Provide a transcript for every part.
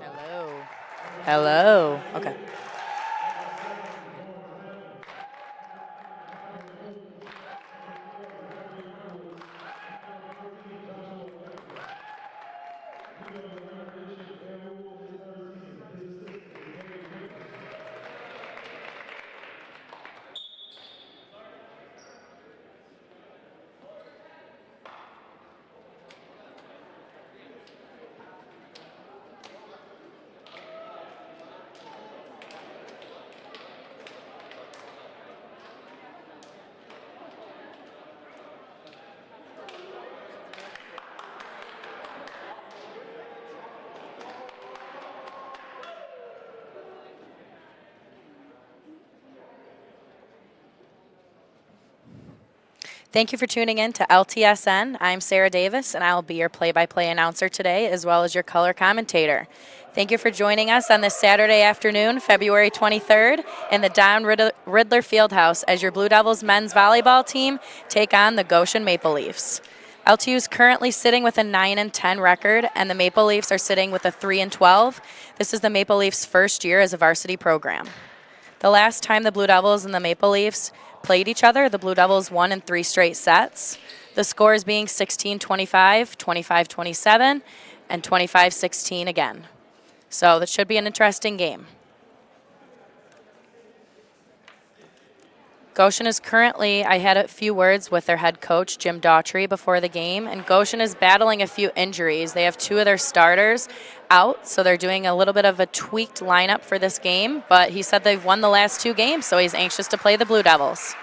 Hello. Hello. Okay. Thank you for tuning in to LTSN. I'm Sarah Davis, and I will be your play-by-play announcer today, as well as your color commentator. Thank you for joining us on this Saturday afternoon, February 23rd, in the Don Riddler Fieldhouse as your Blue Devils men's volleyball team take on the Goshen Maple Leafs. LTU is currently sitting with a 9-10 record, and the Maple Leafs are sitting with a 3-12. This is the Maple Leafs' first year as a varsity program. The last time the Blue Devils and the Maple Leafs played each other, the Blue Devils won in 3 straight sets. The scores being 16-25, 25-27, and 25-16 again. So that should be an interesting game. Goshen is currently, I had a few words with their head coach, Jim Daughtry, before the game, and Goshen is battling a few injuries. They have 2 of their starters out, so they're doing a little bit of a tweaked lineup for this game, but he said they've won the last 2 games, so he's anxious to play the Blue Devils.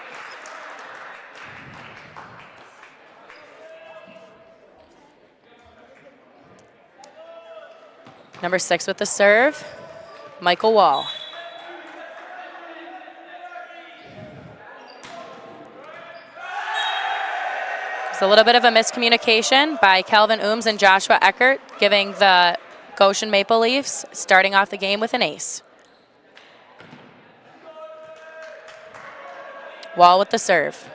Number 6 with the serve, Michael Wall. A little bit of a miscommunication by Calvin Ooms and Joshua Eckert, giving the Goshen Maple Leafs starting off the game with an ace. Wall with the serve.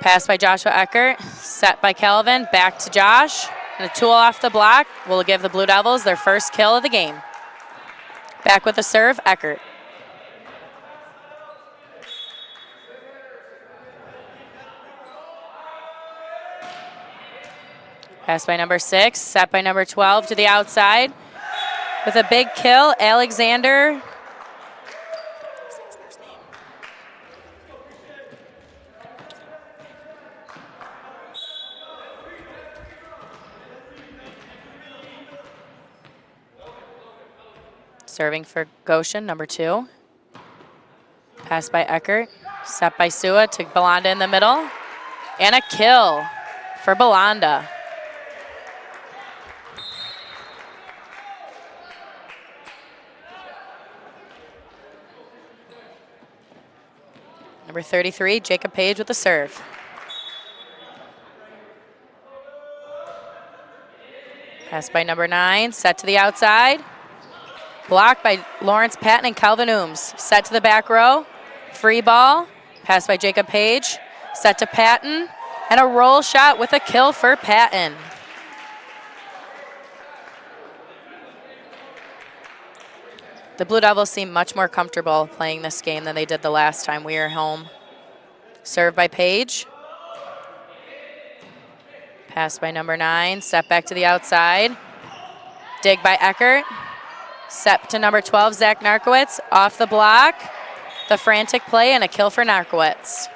Pass by Joshua Eckert, set by Calvin, back to Josh. And a tool off the block will give the Blue Devils their first kill of the game. Back with the serve, Eckert. Pass by number 6, set by number 12 to the outside. With a big kill, Alexander. Serving for Goshen, number 2. Pass by Eckert, set by Sua to Belanda in the middle. And a kill for Belanda. Number 33, Jacob Page with the serve. Pass by number 9, set to the outside. Blocked by Lawrence Patton and Calvin Ooms. Set to the back row. Free ball. Pass by Jacob Page. Set to Patton. And a roll shot with a kill for Patton. The Blue Devils seem much more comfortable playing this game than they did the last time we were home. Serve by Page. Pass by number 9, set back to the outside. Dig by Eckert. Set to number 12, Zach Narkowitz, off the block. The frantic play and a kill for Narkowitz.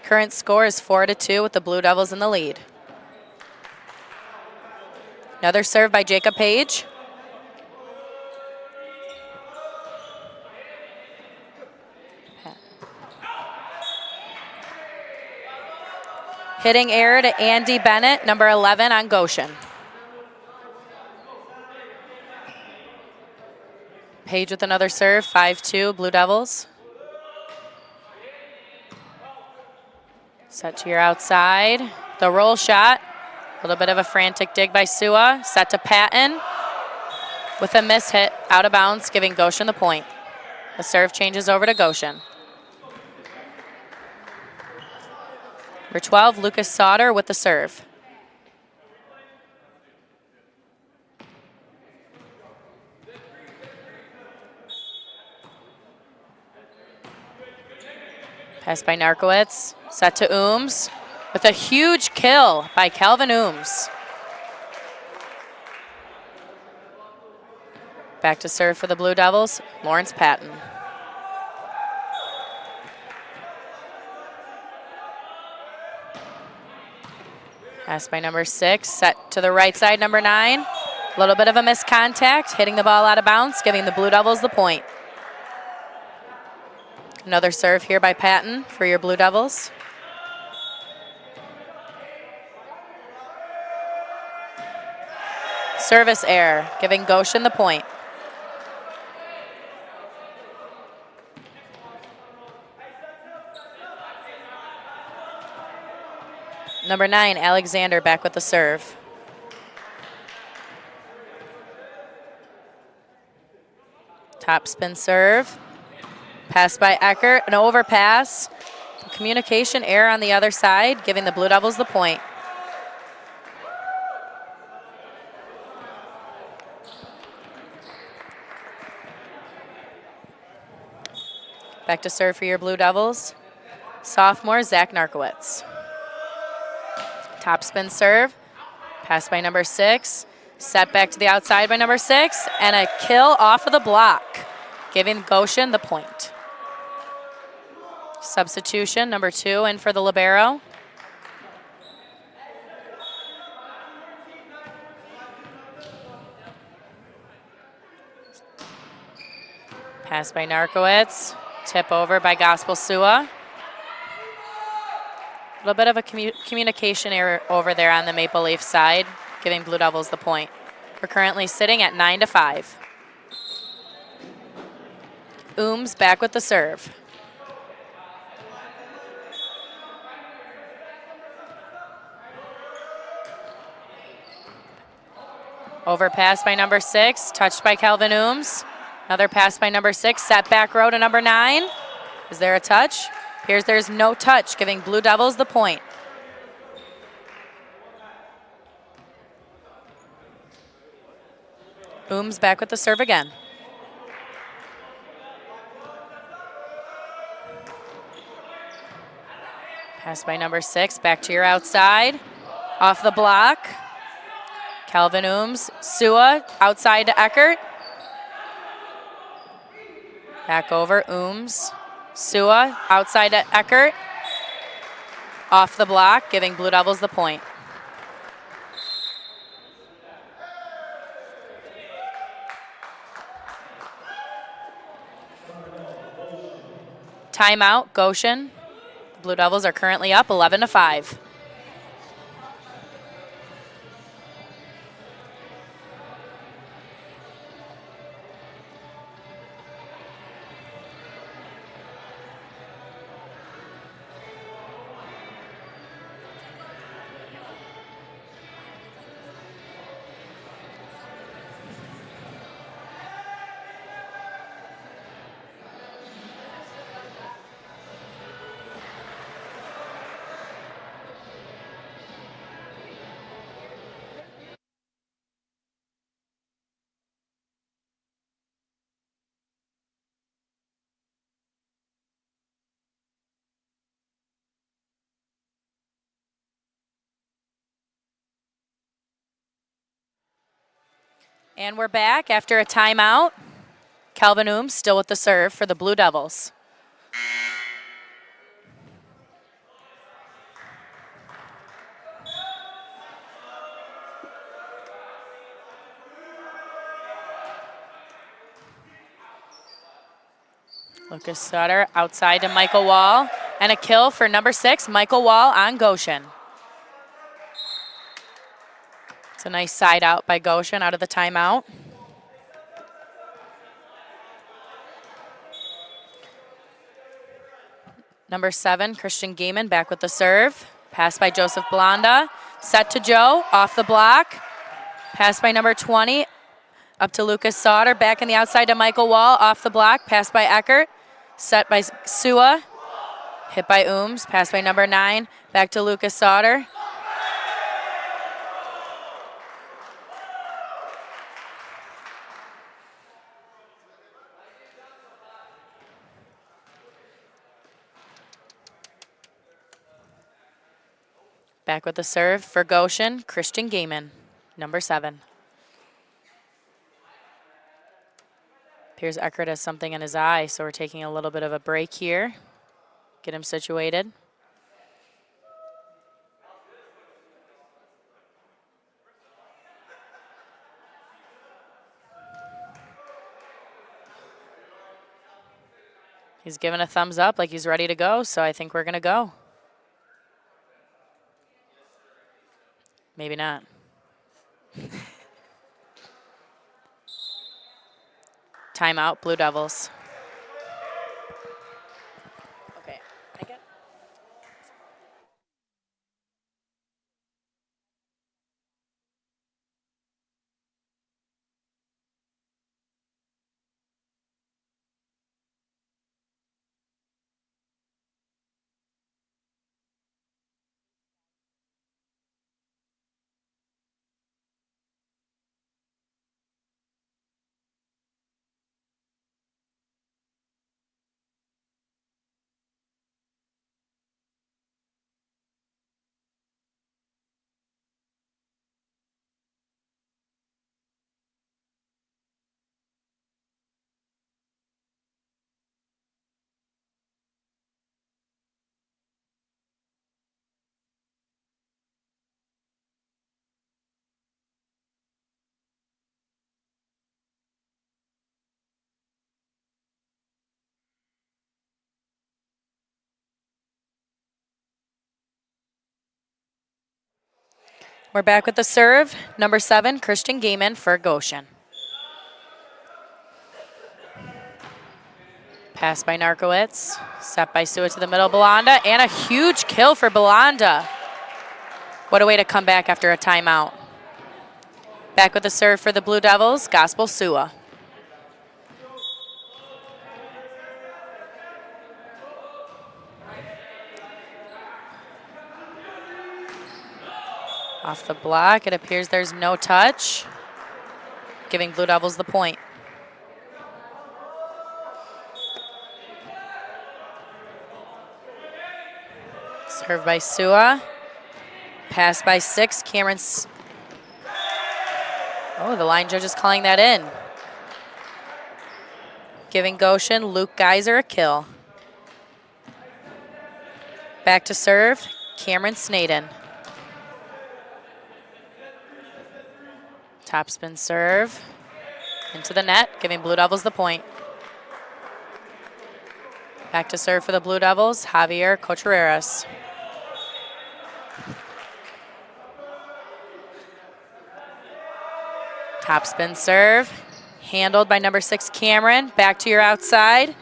Current score is 4-2 with the Blue Devils in the lead. Another serve by Jacob Page. Hitting error to Andy Bennett, number 11 on Goshen. Page with another serve, 5-2, Blue Devils. Set to your outside. The roll shot. A little bit of a frantic dig by Sua. Set to Patton with a miss hit out of bounds, giving Goshen the point. The serve changes over to Goshen. Number 12, Lucas Sauter with the serve. Pass by Narkowitz. Set to Ooms with a huge kill by Calvin Ooms. Back to serve for the Blue Devils, Lawrence Patton. Pass by number 6, set to the right side, number 9. A little bit of a miscontact, hitting the ball out of bounds, giving the Blue Devils the point. Another serve here by Patton for your Blue Devils. Service error, giving Goshen the point. Number 9, Alexander back with the serve. Top spin serve. Pass by Eckert, an overpass. Communication error on the other side, giving the Blue Devils the point. Back to serve for your Blue Devils. Sophomore, Zach Narkowitz. Top spin serve. Pass by number 6. Set back to the outside by number 6. And a kill off of the block, giving Goshen the point. Substitution, number 2 in for the libero. Pass by Narkowitz. Tip over by Gospel Sua. A little bit of a communication error over there on the Maple Leaf side, giving Blue Devils the point. We're currently sitting at 9-5. Ooms back with the serve. Overpass by number 6, touched by Calvin Ooms. Another pass by number 6, set back row to number 9. Is there a touch? Appears there's no touch, giving Blue Devils the point. Ooms back with the serve again. Pass by number 6, back to your outside. Off the block. Calvin Ooms, Sua, outside to Eckert. Back over, Ooms. Sua, outside to Eckert. Off the block, giving Blue Devils the point. Timeout, Goshen. Blue Devils are currently up 11-5. And we're back after a timeout. Calvin Ooms still with the serve for the Blue Devils. Lucas Sutter outside to Michael Wall. And a kill for number 6, Michael Wall on Goshen. It's a nice side out by Goshen out of the timeout. Number 7, Christian Gaiman back with the serve. Pass by Joseph Blanda. Set to Joe, off the block. Pass by number 20, up to Lucas Sauter. Back in the outside to Michael Wall, off the block. Pass by Eckert. Set by Sua. Hit by Ooms. Pass by number 9. Back to Lucas Sauter. Back with the serve for Goshen, Christian Gaiman, number 7. Appears Eckert has something in his eye, so we're taking a little bit of a break here. Get him situated. He's giving a thumbs up like he's ready to go, so I think we're going to go. Maybe not. Timeout, Blue Devils. Okay, I get. We're back with the serve. Number 7, Christian Gaiman for Goshen. Pass by Narkowitz. Set by Sua to the middle, Belanda. And a huge kill for Belanda. What a way to come back after a timeout. Back with the serve for the Blue Devils, Gospel Sua. Off the block, it appears there's no touch, giving Blue Devils the point. Served by Sua. Pass by 6, Cameron's. Oh, the line judge is calling that in. Giving Goshen, Luke Geiser a kill. Back to serve, Cameron Snaden. Topspin serve into the net, giving Blue Devils the point. Back to serve for the Blue Devils, Javier Contreras. Topspin serve, handled by number 6, Cameron. Back to your outside.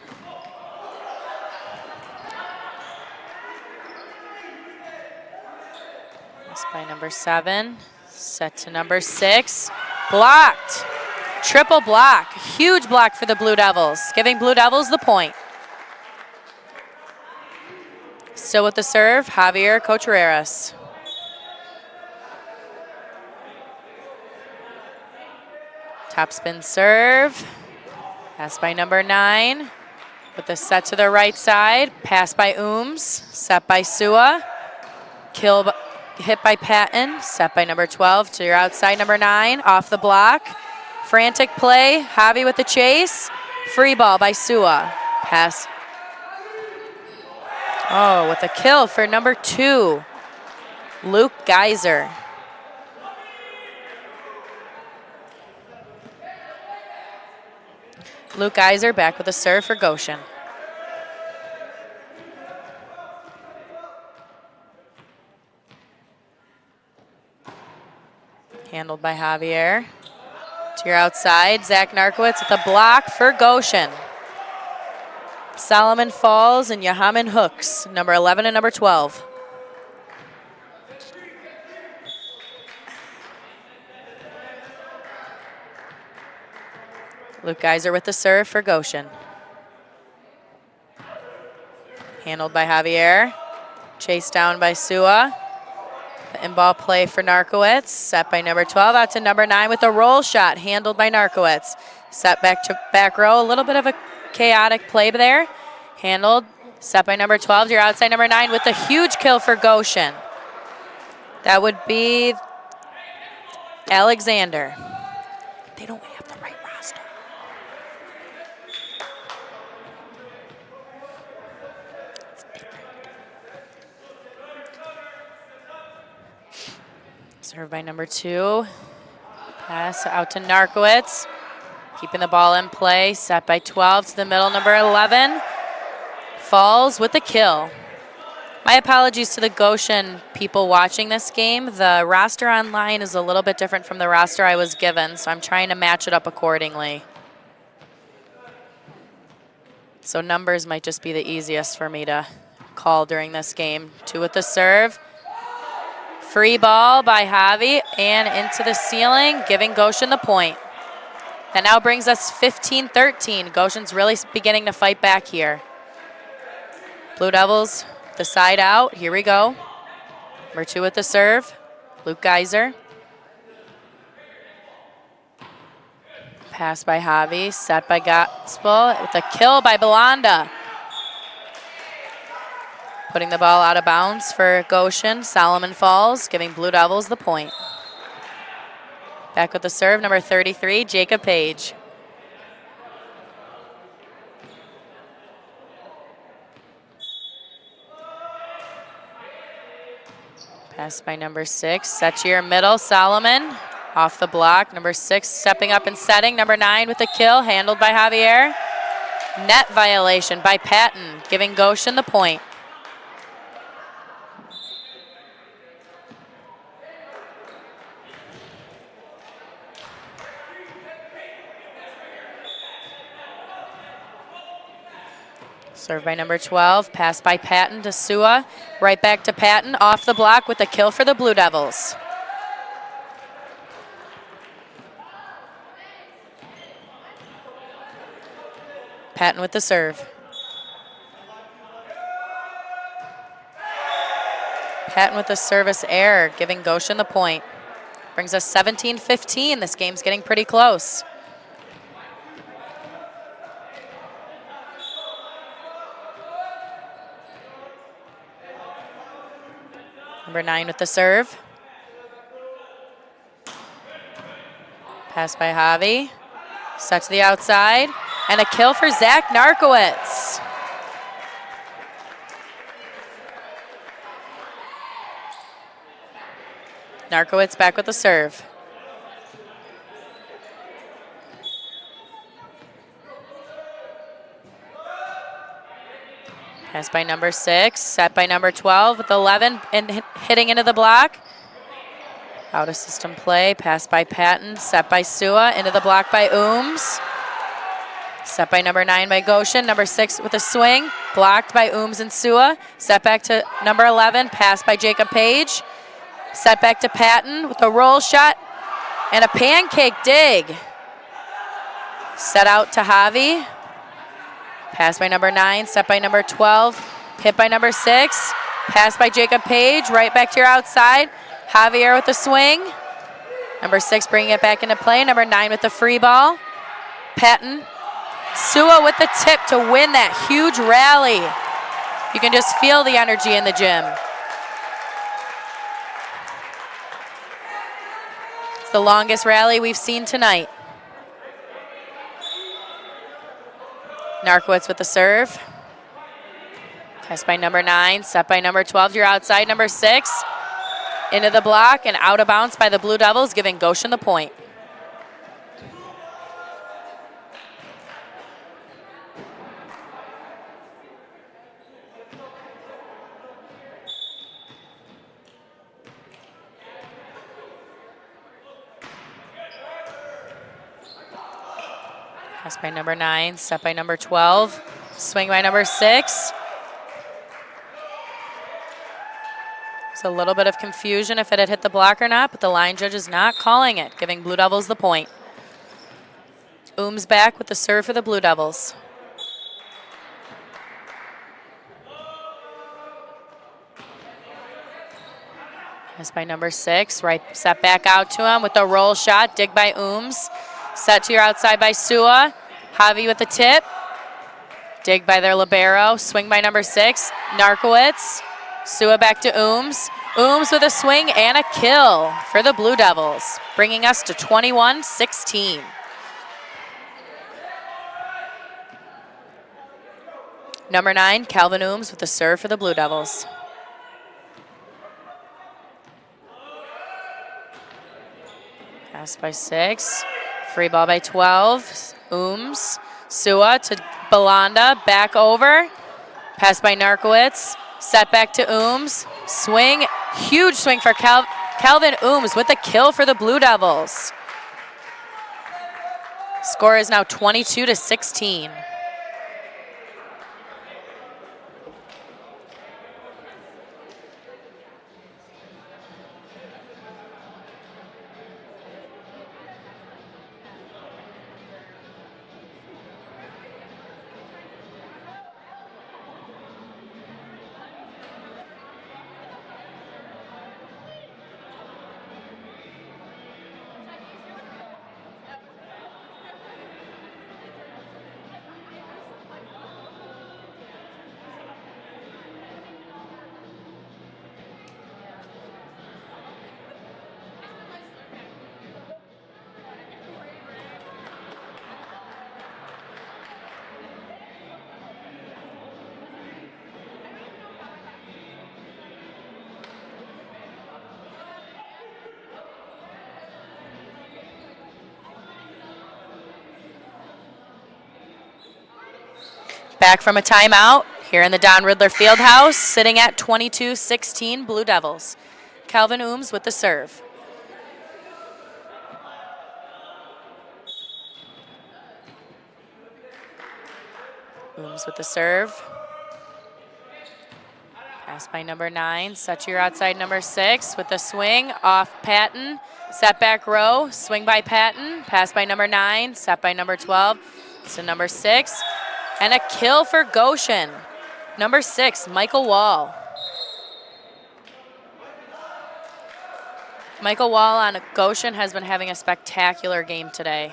That's by number 7. Set to number 6. Blocked. Triple block. Huge block for the Blue Devils, giving Blue Devils the point. Still with the serve, Javier Contreras. Topspin serve. Pass by number 9. With the set to the right side. Pass by Ooms. Set by Sua. Kill. Hit by Patton, set by number 12 to your outside, number 9, off the block. Frantic play, Javi with the chase. Free ball by Sua. Pass. Oh, with a kill for number 2, Luke Geiser. Luke Geiser back with a serve for Goshen. Handled by Javier. To your outside, Zach Narkowitz with a block for Goshen. Solomon Falls and Yahamin Hooks, number 11 and number 12. Luke Geiser with the serve for Goshen. Handled by Javier. Chased down by Sua. The in-ball play for Narkowitz. Set by number 12 out to number 9 with a roll shot. Handled by Narkowitz. Set back to back row. A little bit of a chaotic play there. Handled. Set by number 12. Your outside number 9 with a huge kill for Goshen. That would be Alexander. They don't have the right roster. Served by number 2. Pass out to Narkowitz. Keeping the ball in play. Set by 12 to the middle, number 11. Falls with the kill. My apologies to the Goshen people watching this game. The roster online is a little bit different from the roster I was given, so I'm trying to match it up accordingly. So numbers might just be the easiest for me to call during this game. 2 with the serve. Free ball by Javi and into the ceiling, giving Goshen the point. That now brings us 15-13. Goshen's really beginning to fight back here. Blue Devils, the side out. Here we go. Number 2 with the serve. Luke Geiser. Pass by Javi. Set by Gospel with a kill by Belanda. Putting the ball out of bounds for Goshen. Solomon Falls, giving Blue Devils the point. Back with the serve, number 33, Jacob Page. Pass by number 6, set to your middle, Solomon. Off the block, number 6 stepping up and setting. Number 9 with the kill, handled by Javier. Net violation by Patton, giving Goshen the point. Served by number 12, pass by Patton to Sua. Right back to Patton, off the block with a kill for the Blue Devils. Patton with the serve. Patton with the service error, giving Goshen the point. Brings us 17-15. This game's getting pretty close. Number 9 with the serve. Pass by Javi. Set to the outside. And a kill for Zach Narkowitz. Narkowitz back with the serve. Pass by number 6, set by number 12 with 11 and hitting into the block. Out of system play, pass by Patton, set by Sua, into the block by Ooms. Set by number 9 by Goshen, number 6 with a swing, blocked by Ooms and Sua. Set back to number 11, pass by Jacob Page. Set back to Patton with a roll shot and a pancake dig. Set out to Javi. Pass by number 9, set by number 12, hit by number 6. Pass by Jacob Page, right back to your outside. Javier with the swing. Number 6 bringing it back into play. Number 9 with the free ball. Patton. Sua with the tip to win that huge rally. You can just feel the energy in the gym. It's the longest rally we've seen tonight. Narkowitz with the serve. Pass by number 9, set by number 12, you're outside number 6. Into the block and out of bounds by the Blue Devils, giving Goshen the point. Pass by number 9, set by number 12. Swing by number 6. It's a little bit of confusion if it had hit the block or not, but the line judge is not calling it, giving Blue Devils the point. Ooms back with the serve for the Blue Devils. Pass by number 6, right set back out to him with the roll shot, dig by Ooms. Set to your outside by Sua. Javi with the tip. Dig by their libero, swing by number 6, Narkowitz. Sua back to Ooms. Ooms with a swing and a kill for the Blue Devils, bringing us to 21-16. Number 9, Calvin Ooms with the serve for the Blue Devils. Pass by 6, free ball by 12, Ooms. Sua to Belanda, back over. Pass by Narkowitz, set back to Ooms. Swing, huge swing for Calvin Ooms with the kill for the Blue Devils. Score is now 22-16. Back from a timeout here in the Don Riddler Fieldhouse, sitting at 22-16 Blue Devils. Calvin Ooms with the serve. Ooms with the serve. Pass by number 9, set to your outside number 6 with the swing, off Patton. Set back row, swing by Patton. Pass by number 9, set by number 12. So number 6. And a kill for Goshen. Number 6, Michael Wall. Michael Wall on Goshen has been having a spectacular game today.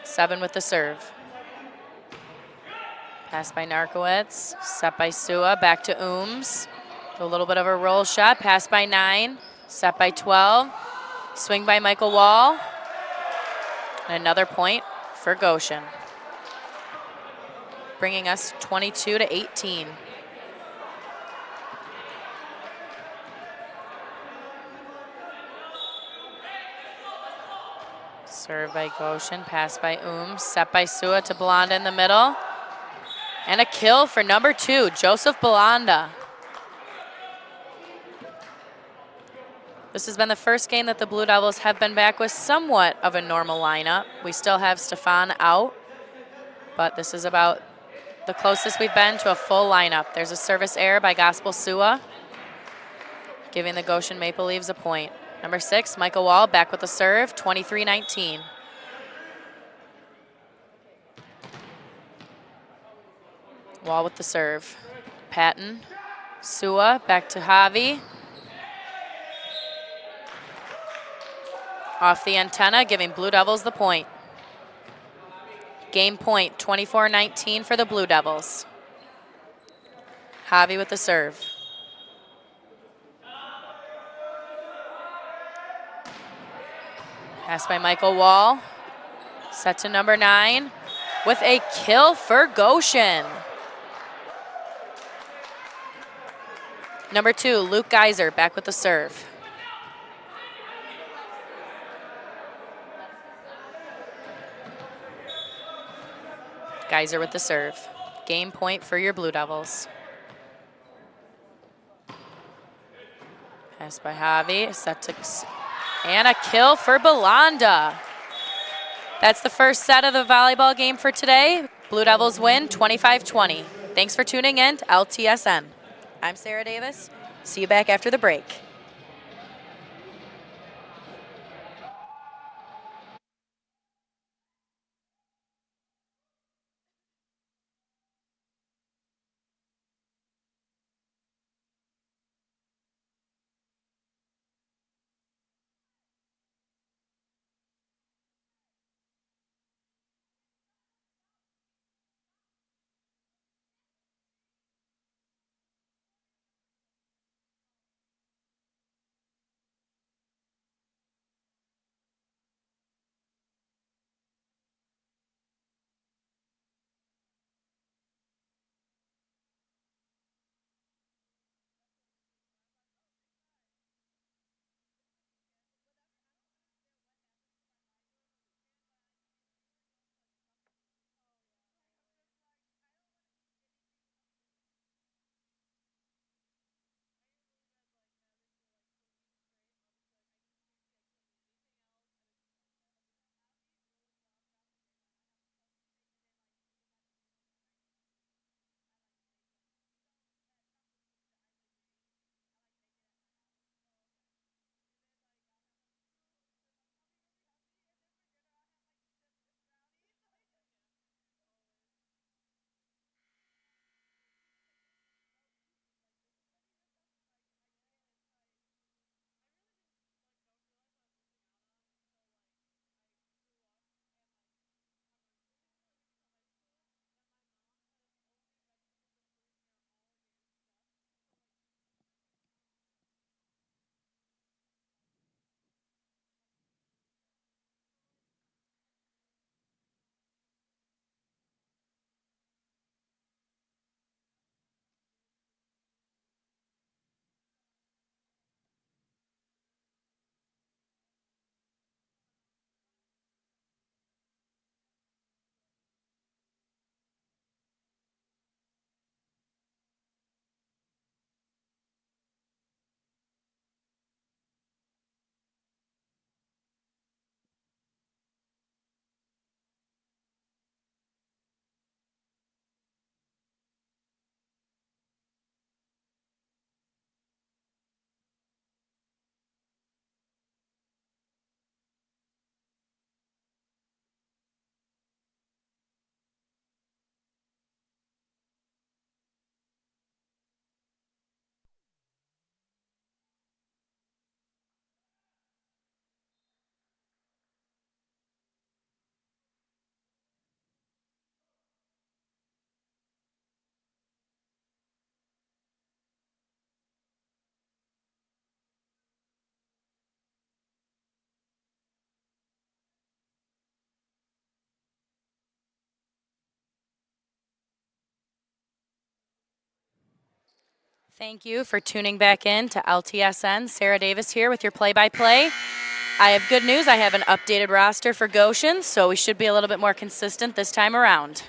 7 with the serve. Pass by Narkowitz, set by Sua, back to Ooms. A little bit of a roll shot, pass by 9, set by 12. Swing by Michael Wall. And another point for Goshen, bringing us 22-18. Serve by Goshen, pass by Ooms, set by Sua to Belanda in the middle. And a kill for number 2, Joseph Belanda. This has been the first game that the Blue Devils have been back with somewhat of a normal lineup. We still have Stefan out, but this is about the closest we've been to a full lineup. There's a service error by Gospel Sua, giving the Goshen Maple Leafs a point. Number 6, Michael Wall, back with the serve, 23-19. Wall with the serve. Patton, Sua, back to Javi. Off the antenna, giving Blue Devils the point. Game point, 24-19 for the Blue Devils. Javi with the serve. Pass by Michael Wall. Set to number 9 with a kill for Goshen. Number 2, Luke Geiser, back with the serve. Geiser with the serve. Game point for your Blue Devils. Pass by Javi, set to, and a kill for Belanda. That's the first set of the volleyball game for today. Blue Devils win 25-20. Thanks for tuning in to LTSN. I'm Sarah Davis. See you back after the break. Thank you for tuning back in to LTSN. Sarah Davis here with your play-by-play. I have good news. I have an updated roster for Goshen, so we should be a little bit more consistent this time around.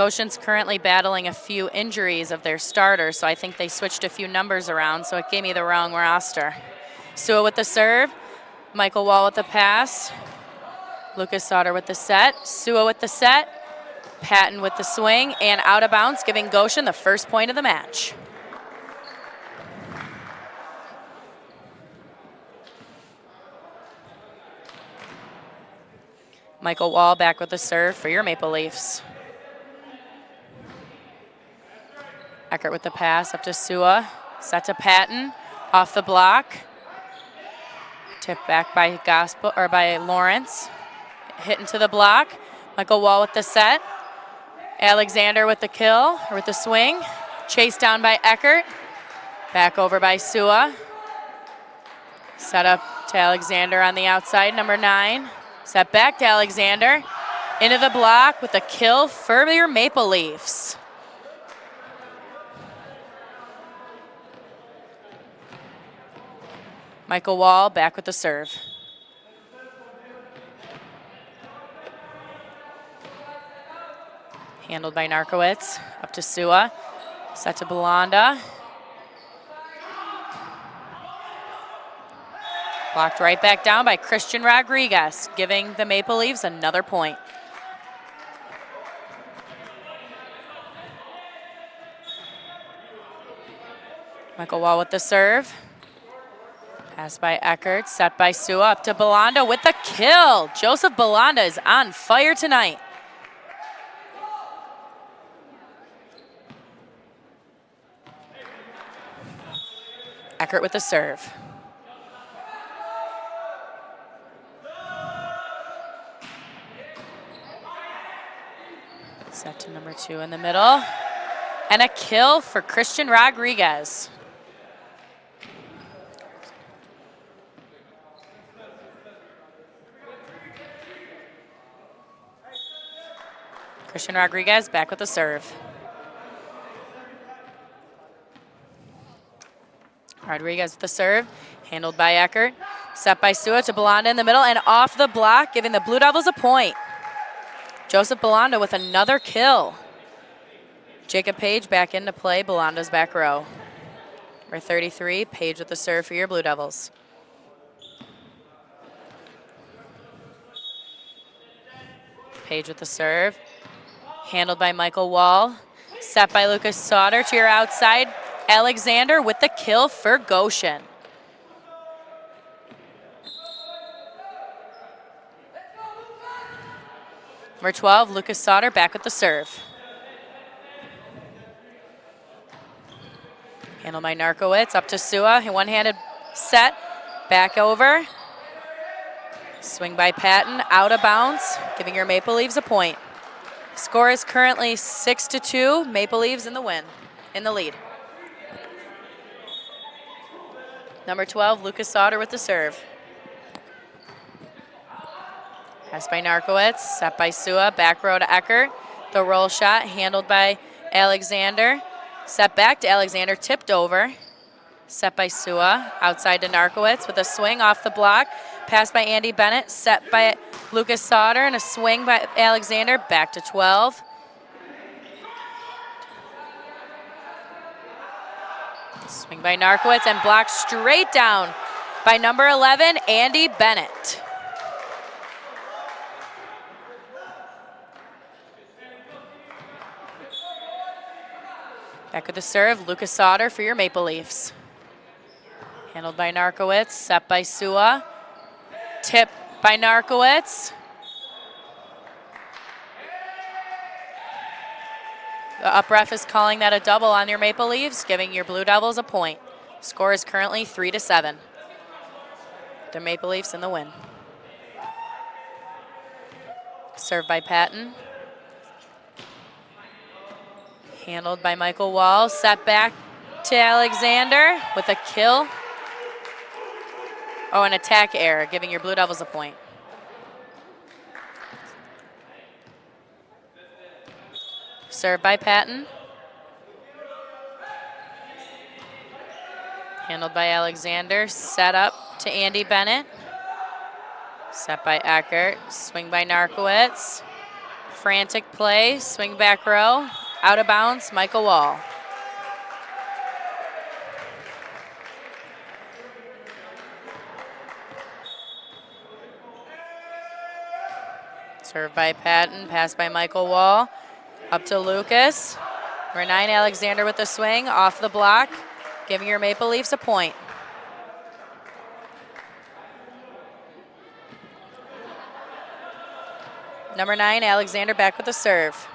Goshen's currently battling a few injuries of their starters, so I think they switched a few numbers around, so it gave me the wrong roster. Sua with the serve, Michael Wall with the pass, Lucas Sauter with the set, Sua with the set, Patton with the swing, and out of bounds, giving Goshen the first point of the match. Michael Wall back with the serve for your Maple Leafs. Eckert with the pass up to Sua, set to Patton, off the block. Tipped back by by Lawrence. Hit into the block. Michael Wall with the set. Alexander with the kill, or with the swing. Chased down by Eckert. Back over by Sua. Set up to Alexander on the outside, number 9. Set back to Alexander. Into the block with a kill for your Maple Leafs. Michael Wall back with the serve. Handled by Narkowitz. Up to Sua. Set to Belanda. Blocked right back down by Christian Rodriguez, giving the Maple Leafs another point. Michael Wall with the serve. Pass by Eckert, set by Sua, up to Belanda with the kill. Joseph Belanda is on fire tonight. Eckert with the serve. Set to number 2 in the middle. And a kill for Christian Rodriguez. Christian Rodriguez back with the serve. Rodriguez with the serve, handled by Eckert. Set by Sua to Belanda in the middle and off the block, giving the Blue Devils a point. Joseph Belanda with another kill. Jacob Page back into play, Belanda's back row. Number 33, Page with the serve for your Blue Devils. Page with the serve. Handled by Michael Wall. Set by Lucas Sauter to your outside. Alexander with the kill for Goshen. Number 12, Lucas Sauter back with the serve. Handled by Narkowitz, up to Sua, one-handed set, back over. Swing by Patton, out of bounds, giving your Maple Leafs a point. Score is currently 6-2, Maple Leafs in the lead. Number 12, Lucas Sauter with the serve. Pass by Narkowitz, set by Sua, back row to Eckert. The roll shot handled by Alexander. Set back to Alexander, tipped over. Set by Sua, outside to Narkowitz with a swing off the block. Pass by Andy Bennett, set by Lucas Sauter, and a swing by Alexander, back to 12. Swing by Narkowitz and blocked straight down by number 11, Andy Bennett. Back with the serve, Lucas Sauter for your Maple Leafs. Handled by Narkowitz, set by Sua. Tip by Narkowitz. The up ref is calling that a double on your Maple Leafs, giving your Blue Devils a point. Score is currently 3-7. The Maple Leafs in the win. Served by Patton. Handled by Michael Wall, set back to Alexander with a kill. Oh, an attack error, giving your Blue Devils a point. Served by Patton. Handled by Alexander, set up to Andy Bennett. Set by Eckert, swing by Narkowitz. Frantic play, swing back row. Out of bounds, Michael Wall. Served by Patton, pass by Michael Wall. Up to Lucas. Number 9, Alexander with the swing, off the block, giving your Maple Leafs a point. Number 9, Alexander back with the serve.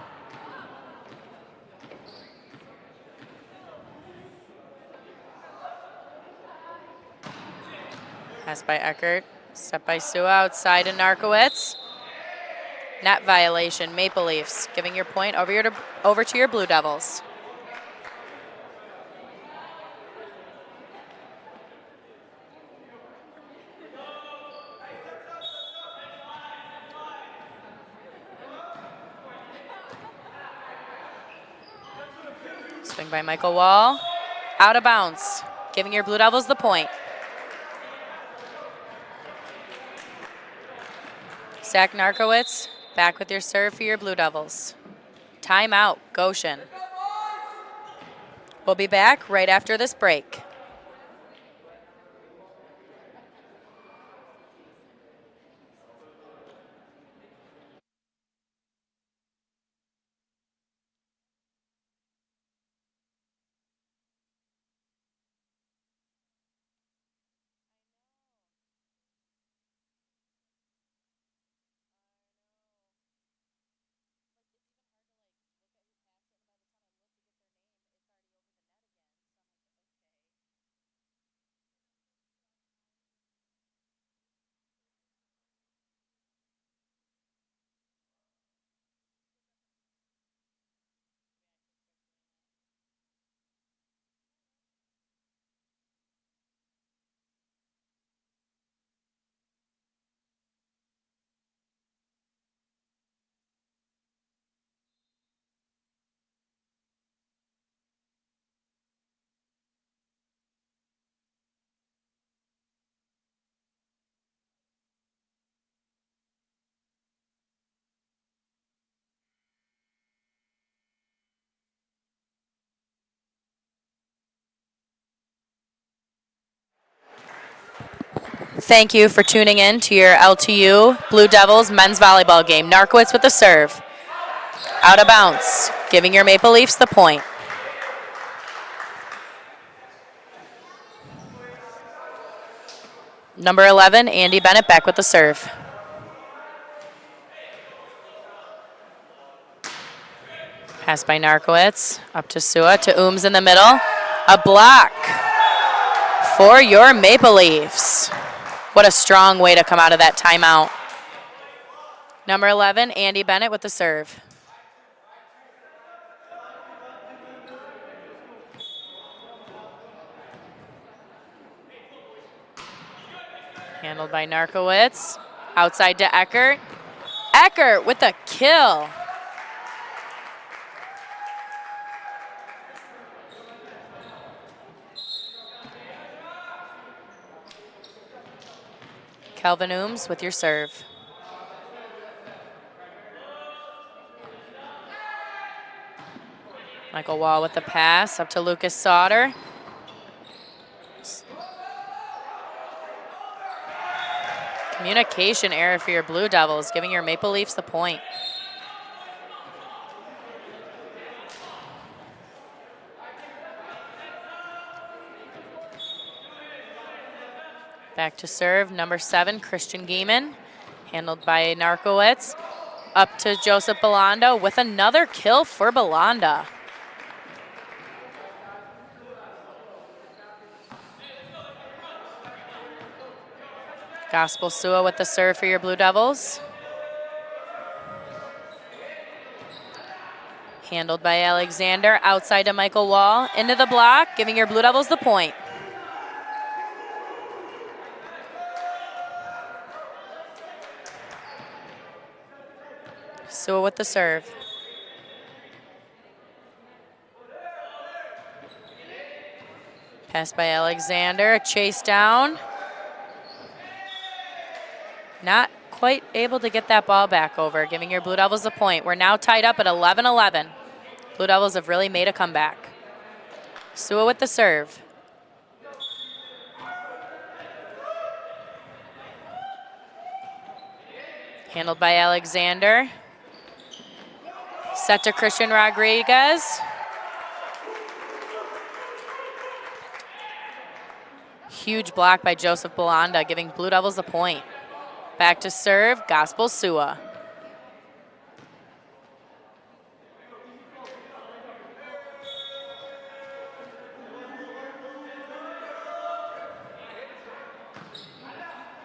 Pass by Eckert, set by Sua, outside to Narkowitz. Net violation, Maple Leafs, giving your point over to your Blue Devils. Swing by Michael Wall, out of bounds, giving your Blue Devils the point. Zach Narkowitz, back with your serve for your Blue Devils. Timeout, Goshen. We'll be back right after this break. Thank you for tuning in to your LTU Blue Devils men's volleyball game. Narkowitz with the serve. Out of bounds, giving your Maple Leafs the point. Number 11, Andy Bennett back with the serve. Pass by Narkowitz, up to Sua, to Ooms in the middle. A block for your Maple Leafs. What a strong way to come out of that timeout. Number 11, Andy Bennett with the serve. Handled by Narkowitz. Outside to Eckert. Eckert with a kill. Kelvin Ooms with your serve. Michael Wall with the pass up to Lucas Sauter. Communication error for your Blue Devils, giving your Maple Leafs the point. Back to serve, number 7, Christian Gieman, handled by Narkowitz. Up to Joseph Belanda with another kill for Belanda. Gospel Sua with the serve for your Blue Devils. Handled by Alexander, outside to Michael Wall, into the block, giving your Blue Devils the point. Sua with the serve. Pass by Alexander, chase down. Not quite able to get that ball back over, giving your Blue Devils the point. We're now tied up at 11-11. Blue Devils have really made a comeback. Sua with the serve. Handled by Alexander. Set to Christian Rodriguez. Huge block by Joseph Belanda, giving Blue Devils the point. Back to serve, Gospel Sua.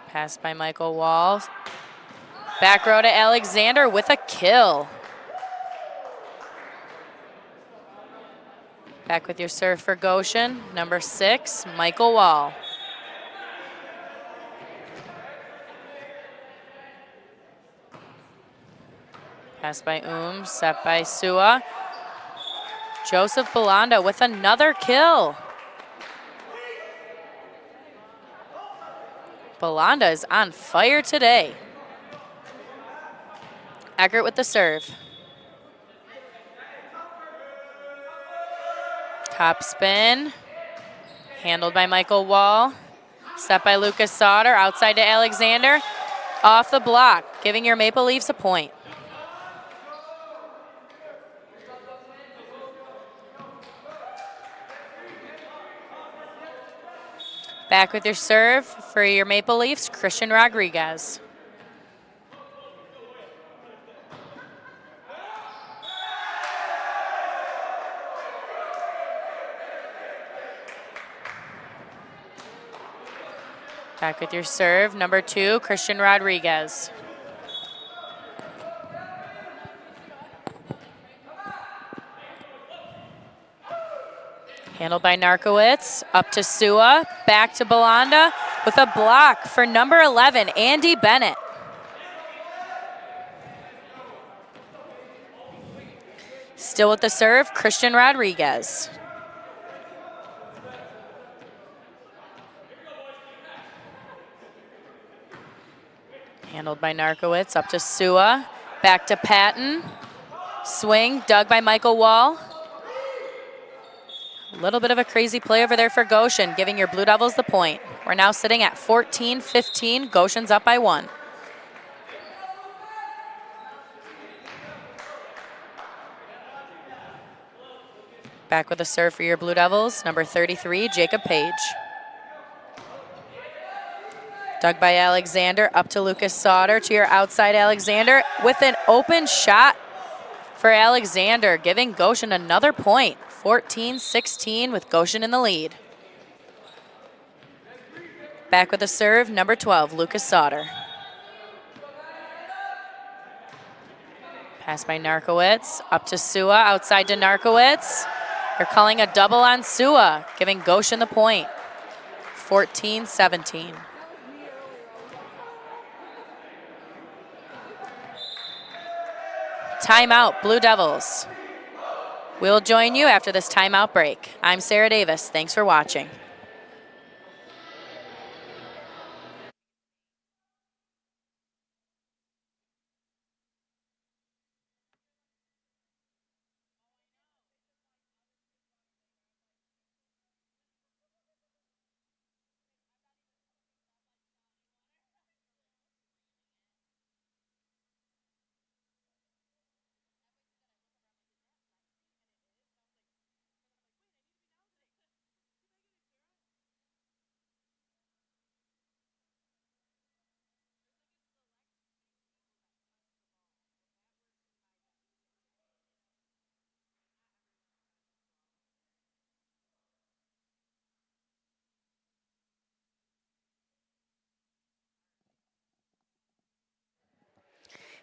Pass by Michael Wall. Back row to Alexander with a kill. Back with your serve for Goshen, number 6, Michael Wall. Pass by set by Sua. Joseph Belanda with another kill. Belanda is on fire today. Eckert with the serve. Top spin. Handled by Michael Wall. Set by Lucas Sauter. Outside to Alexander. Off the block, giving your Maple Leafs a point. Back with your serve for your Maple Leafs, Christian Rodriguez. Back with your serve, number 2, Christian Rodriguez. Handled by Narkowitz, up to Sua, back to Belanda with a block for number 11, Andy Bennett. Still with the serve, Christian Rodriguez. Handled by Narkowitz, up to Sua, back to Patton. Swing, dug by Michael Wall. A little bit of a crazy play over there for Goshen, giving your Blue Devils the point. We're now sitting at 14-15. Goshen's up by 1. Back with a serve for your Blue Devils, number 33, Jacob Page. Dug by Alexander, up to Lucas Sauter, to your outside Alexander, with an open shot for Alexander, giving Goshen another point. 14-16 with Goshen in the lead. Back with a serve, number 12, Lucas Sauter. Pass by Narkowitz, up to Sua, outside to Narkowitz. They're calling a double on Sua, giving Goshen the point. 14-17. Timeout, Blue Devils. We'll join you after this timeout break. I'm Sarah Davis. Thanks for watching.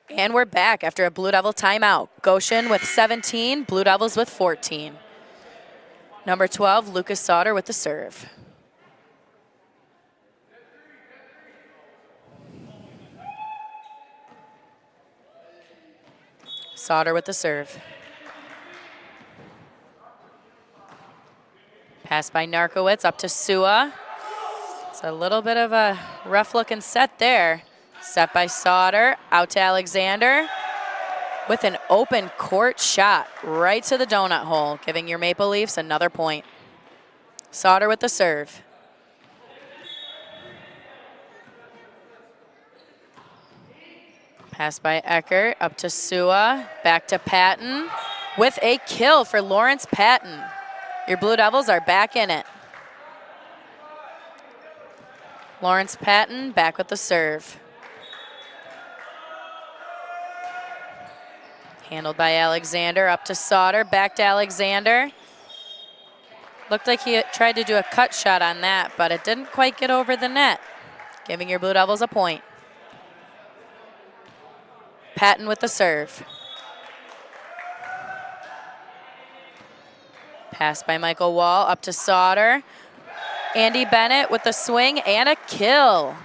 And we're back after a Blue Devil timeout. Goshen with 17, Blue Devils with 14. Number 12, Lucas Sauter with the serve. Sauter with the serve. Pass by Narkowitz, up to Sua. It's a little bit of a rough-looking set there. Set by Sauter, out to Alexander with an open court shot right to the donut hole, giving your Maple Leafs another point. Sauter with the serve. Pass by Eckert, up to Sua, back to Patton with a kill for Lawrence Patton. Your Blue Devils are back in it. Lawrence Patton back with the serve. Handled by Alexander, up to Sauter, back to Alexander. Looked like he tried to do a cut shot on that, but it didn't quite get over the net, giving your Blue Devils a point. Patton with the serve. Pass by Michael Wall, up to Sauter. Andy Bennett with the swing and a kill.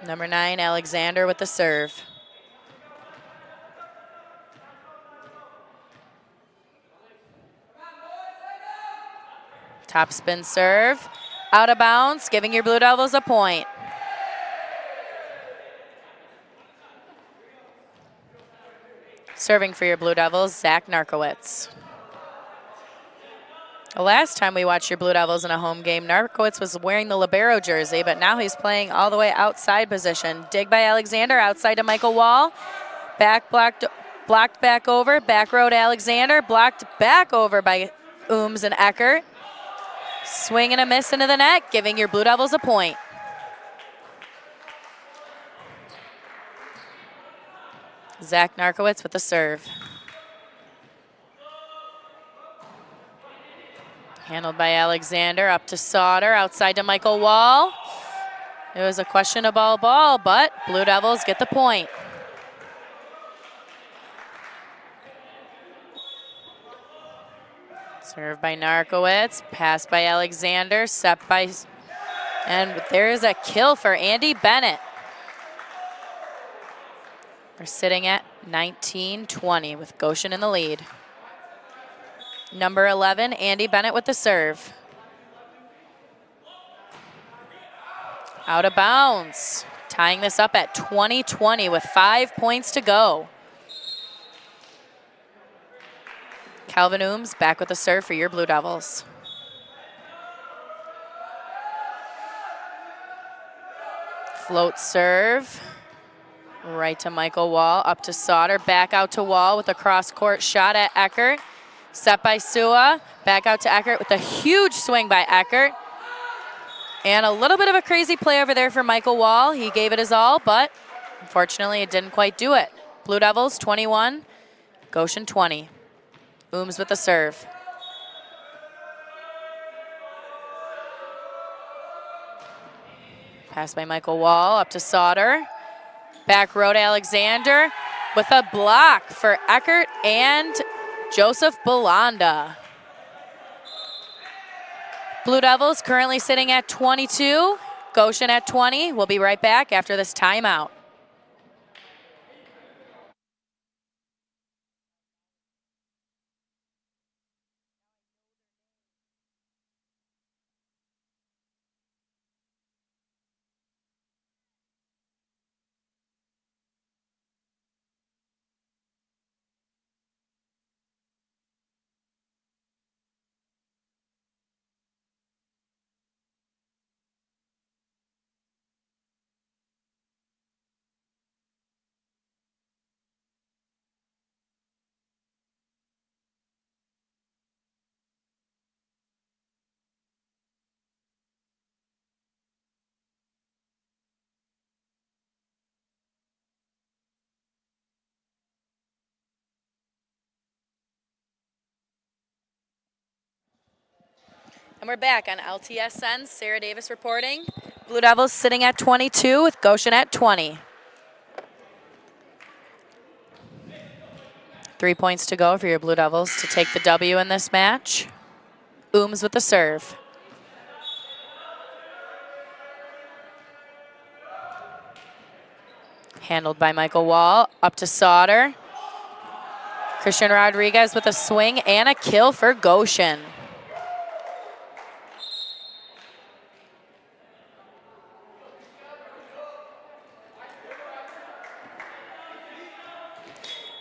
Number 9, Alexander with the serve. Top spin serve. Out of bounds, giving your Blue Devils a point. Serving for your Blue Devils, Zach Narkowitz. The last time we watched your Blue Devils in a home game, Narkowitz was wearing the libero jersey, but now he's playing all the way outside position. Dig by Alexander, outside to Michael Wall. Back blocked back over, back row to Alexander, blocked back over by Ooms and Eckert. Swing and a miss into the net, giving your Blue Devils a point. Zach Narkowitz with the serve. Handled by Alexander, up to Sauter, outside to Michael Wall. It was a questionable ball, but Blue Devils get the point. Served by Narkowitz, pass by Alexander, set by, and there's a kill for Andy Bennett. We're sitting at 19-20 with Goshen in the lead. Number 11, Andy Bennett with the serve. Out of bounds. Tying this up at 20-20 with 5 points to go. Calvin Ooms back with the serve for your Blue Devils. Float serve. Right to Michael Wall, up to Sauter, back out to Wall with a cross-court shot at Eckert. Set by Sua, back out to Eckert with a huge swing by Eckert. And a little bit of a crazy play over there for Michael Wall. He gave it his all, but unfortunately it didn't quite do it. Blue Devils 21, Goshen 20. Ooms with the serve. Pass by Michael Wall, up to Sauter. Back row to Alexander with a block for Eckert and Joseph Belanda. Blue Devils currently sitting at 22, Goshen at 20. We'll be right back after this timeout. And we're back on LTSN. Sarah Davis reporting. Blue Devils sitting at 22 with Goshen at 20. 3 points to go for your Blue Devils to take the W in this match. Ooms with the serve. Handled by Michael Wall, up to Sauter. Christian Rodriguez with a swing and a kill for Goshen.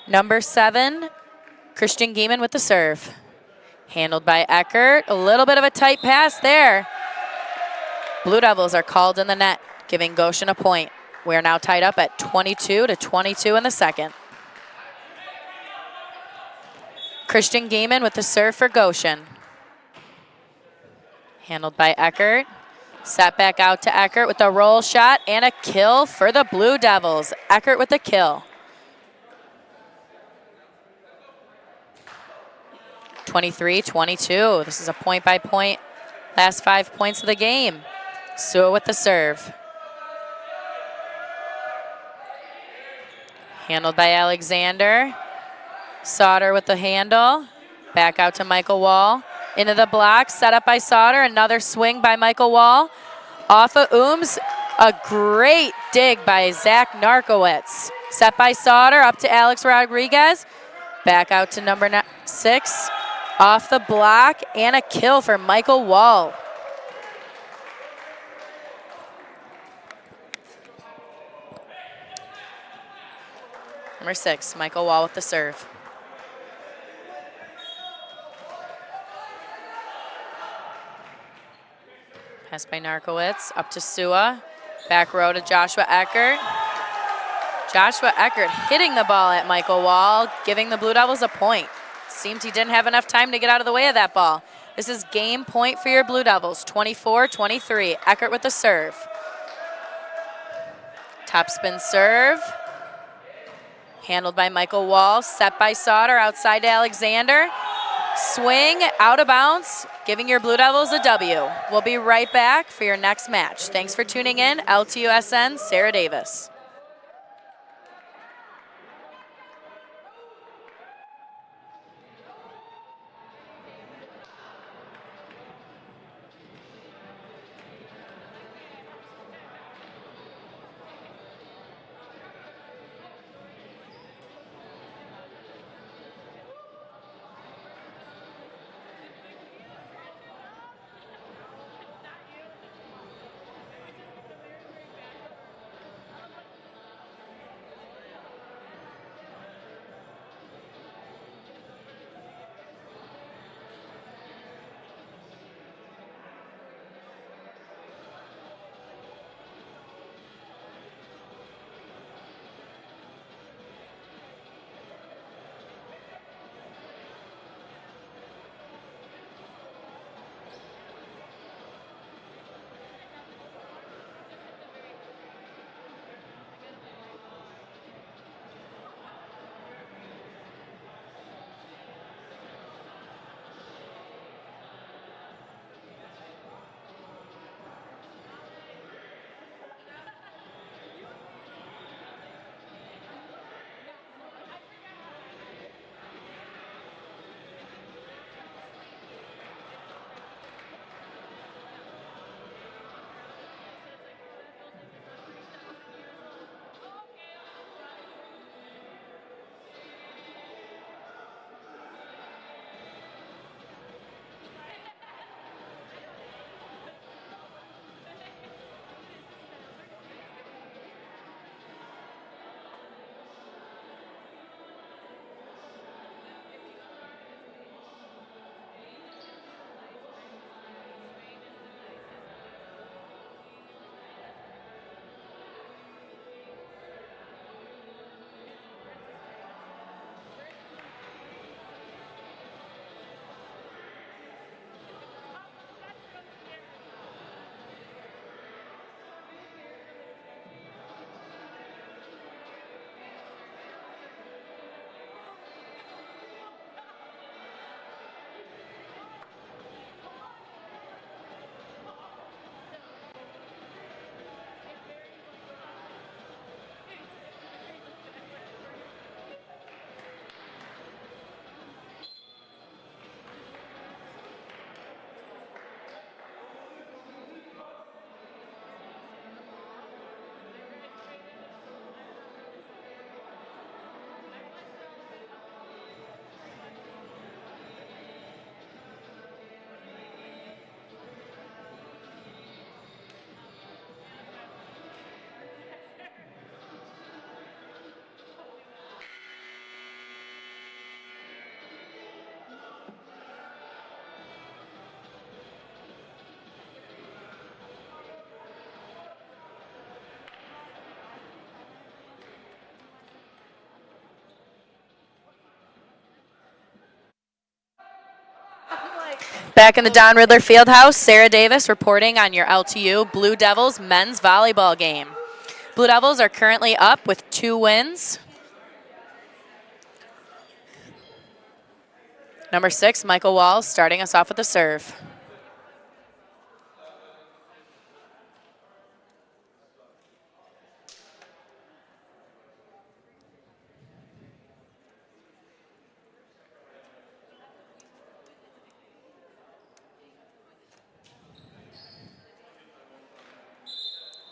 Number 7, Christian Gieman with the serve. Handled by Eckert. A little bit of a tight pass there. Blue Devils are called in the net, giving Goshen a point. We are now tied up at 22-22 in the second. Christian Gieman with the serve for Goshen. Handled by Eckert. Set back out to Eckert with a roll shot and a kill for the Blue Devils. Eckert with the kill. 23-22. This is a point-by-point, last 5 points of the game. Sua with the serve. Handled by Alexander. Sauter with the handle. Back out to Michael Wall. Into the block, set up by Sauter. Another swing by Michael Wall. Off of Ooms. A great dig by Zach Narkowitz. Set by Sauter, up to Alex Rodriguez. Back out to number 6. Off the block, and a kill for Michael Wall. Number 6, Michael Wall with the serve. Pass by Narkowitz, up to Sua. Back row to Joshua Eckert. Joshua Eckert hitting the ball at Michael Wall, giving the Blue Devils a point. Seemed he didn't have enough time to get out of the way of that ball. This is game point for your Blue Devils, 24-23. Eckert with the serve. Top spin serve. Handled by Michael Wall, set by Sauter, outside to Alexander. Swing, out of bounds, giving your Blue Devils a W. We'll be right back for your next match. Thanks for tuning in. LTUSN, Sarah Davis. Back in the Don Riddler Fieldhouse, Sarah Davis reporting on your LTU Blue Devils men's volleyball game. Blue Devils are currently up with 2 wins. Number 6, Michael Walls, starting us off with a serve.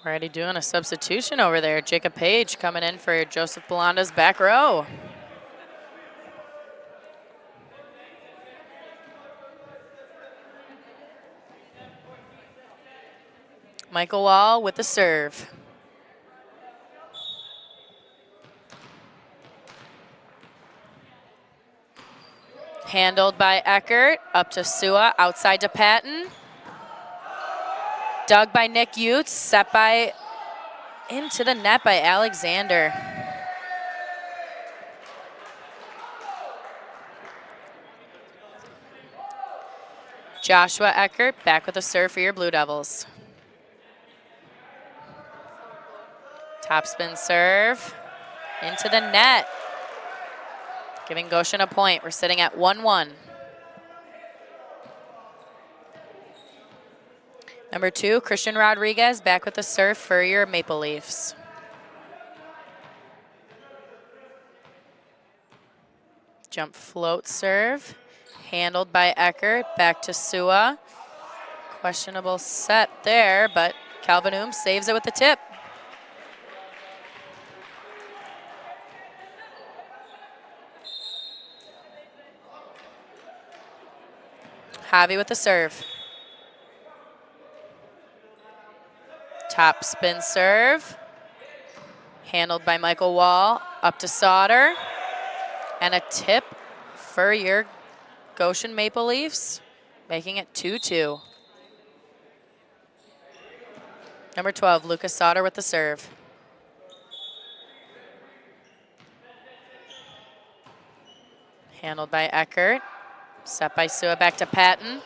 Already doing a substitution over there. Jacob Page coming in for Joseph Belanda's back row. Michael Wall with the serve. Handled by Eckert, up to Sua, outside to Patton. Dug by Nick Utes, set by, into the net by Alexander. Joshua Eckert back with a serve for your Blue Devils. Topspin serve, into the net. Giving Goshen a point. We're sitting at 1-1. Number 2, Christian Rodriguez back with the serve for your Maple Leafs. Jump float serve, handled by Eckert, back to Sua. Questionable set there, but Calvin Ooms saves it with the tip. Javi with the serve. Top spin serve. Handled by Michael Wall. Up to Sauter. And a tip for your Goshen Maple Leafs, making it 2-2. Number 12, Lucas Sauter with the serve. Handled by Eckert. Set by Sua, back to Patton.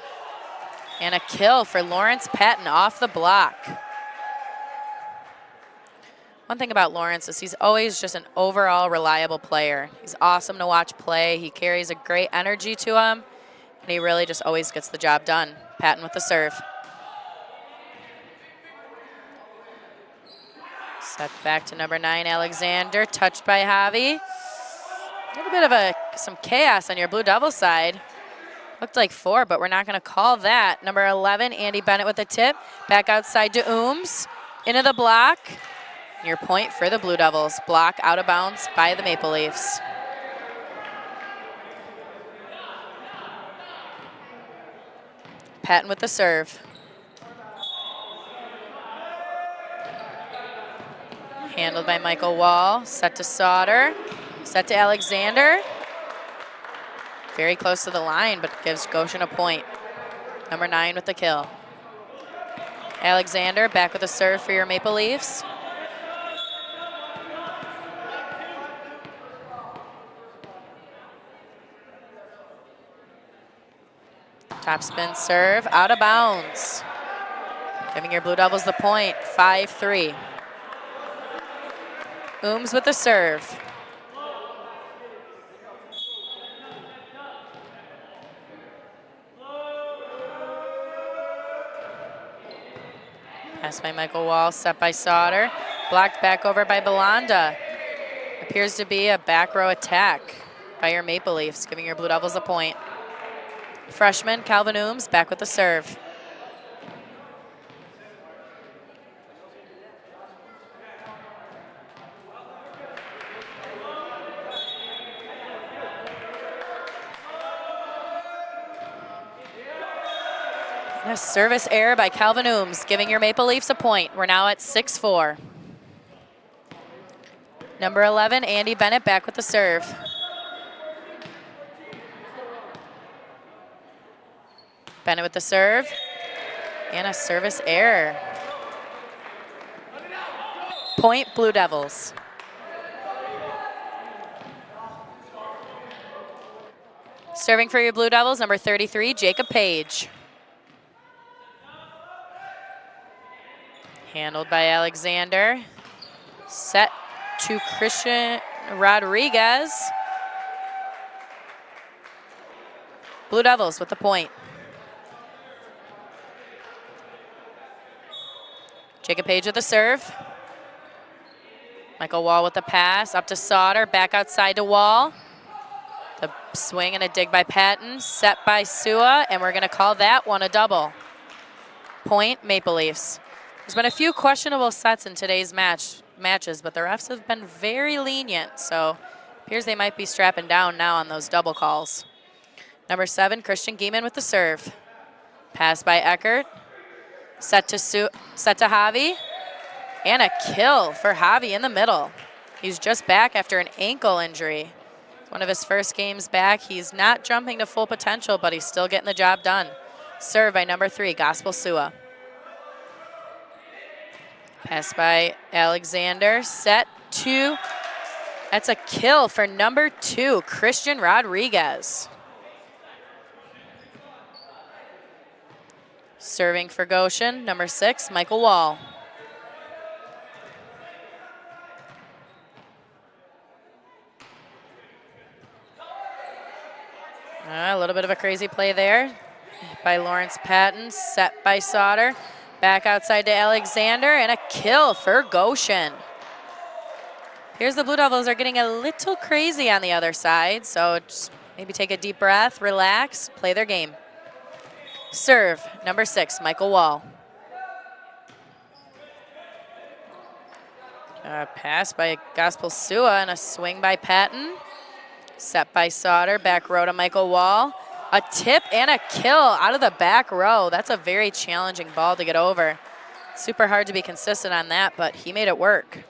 And a kill for Lawrence Patton off the block. One thing about Lawrence is he's always just an overall reliable player. He's awesome to watch play. He carries a great energy to him, and he really just always gets the job done. Patton with the serve. Set back to number 9, Alexander, touched by Javi. A little bit of some chaos on your Blue Devils side. Looked like 4, but we're not going to call that. Number 11, Andy Bennett with the tip. Back outside to Ooms. Into the block. Your point for the Blue Devils. Block out of bounds by the Maple Leafs. Patton with the serve. Handled by Michael Wall. Set to Sauter. Set to Alexander. Very close to the line, but gives Goshen a point. Number 9 with the kill. Alexander back with a serve for your Maple Leafs. Top spin serve, out of bounds. Giving your Blue Devils the point, 5-3. Ooms with the serve. Pass by Michael Wall, set by Sauter. Blocked back over by Belanda. Appears to be a back row attack by your Maple Leafs, giving your Blue Devils a point. Freshman Calvin Ooms back with the serve. And a service error by Calvin Ooms, giving your Maple Leafs a point. We're now at 6-4. Number 11, Andy Bennett back with the serve. Bennett with the serve, and a service error. Point Blue Devils. Serving for your Blue Devils, number 33, Jacob Page. Handled by Alexander. Set to Christian Rodriguez. Blue Devils with the point. Jacob Page with the serve. Michael Wall with the pass, up to Sauter, back outside to Wall. The swing and a dig by Patton, set by Sua, and we're gonna call that one a double. Point Maple Leafs. There's been a few questionable sets in today's matches, but the refs have been very lenient, so appears they might be strapping down now on those double calls. Number 7, Christian Gieman with the serve. Pass by Eckert. Set to Javi, and a kill for Javi in the middle. He's just back after an ankle injury. One of his first games back. He's not jumping to full potential, but he's still getting the job done. Serve by number 3, Gospel Sua. Pass by Alexander. Set 2. That's a kill for number 2, Christian Rodriguez. Serving for Goshen, number 6, Michael Wall. A little bit of a crazy play there by Lawrence Patton, set by Sauter. Back outside to Alexander, and a kill for Goshen. Here's the Blue Devils are getting a little crazy on the other side, so just maybe take a deep breath, relax, play their game. Serve, number 6, Michael Wall. Pass by Gospel Sua and a swing by Patton. Set by Sauter, back row to Michael Wall. A tip and a kill out of the back row. That's a very challenging ball to get over. Super hard to be consistent on that, but he made it work.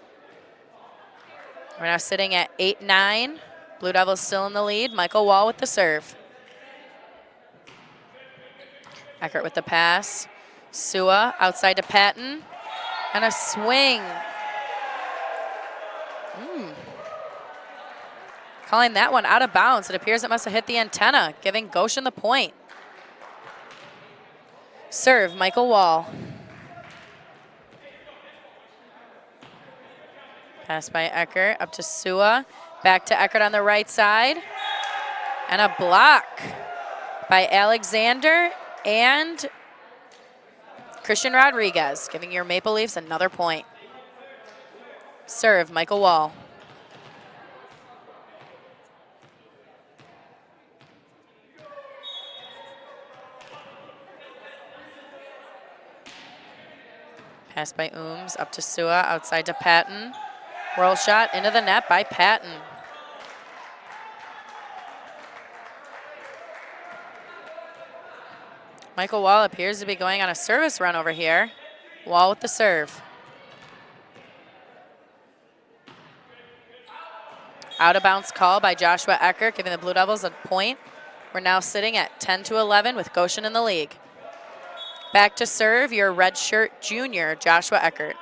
We're now sitting at 8-9. Blue Devils still in the lead. Michael Wall with the serve. Eckert with the pass. Sua outside to Patton. And a swing. Calling that one out of bounds. It appears it must have hit the antenna, giving Goshen the point. Serve, Michael Wall. Pass by Eckert up to Sua. Back to Eckert on the right side. And a block by Alexander and Christian Rodriguez, giving your Maple Leafs another point. Serve, Michael Wall. Pass by Ooms up to Sua, outside to Patton. Roll shot into the net by Patton. Michael Wall appears to be going on a service run over here. Wall with the serve. Out of bounds call by Joshua Eckert, giving the Blue Devils a point. We're now sitting at 10-11 with Goshen in the league. Back to serve, your redshirt junior, Joshua Eckert.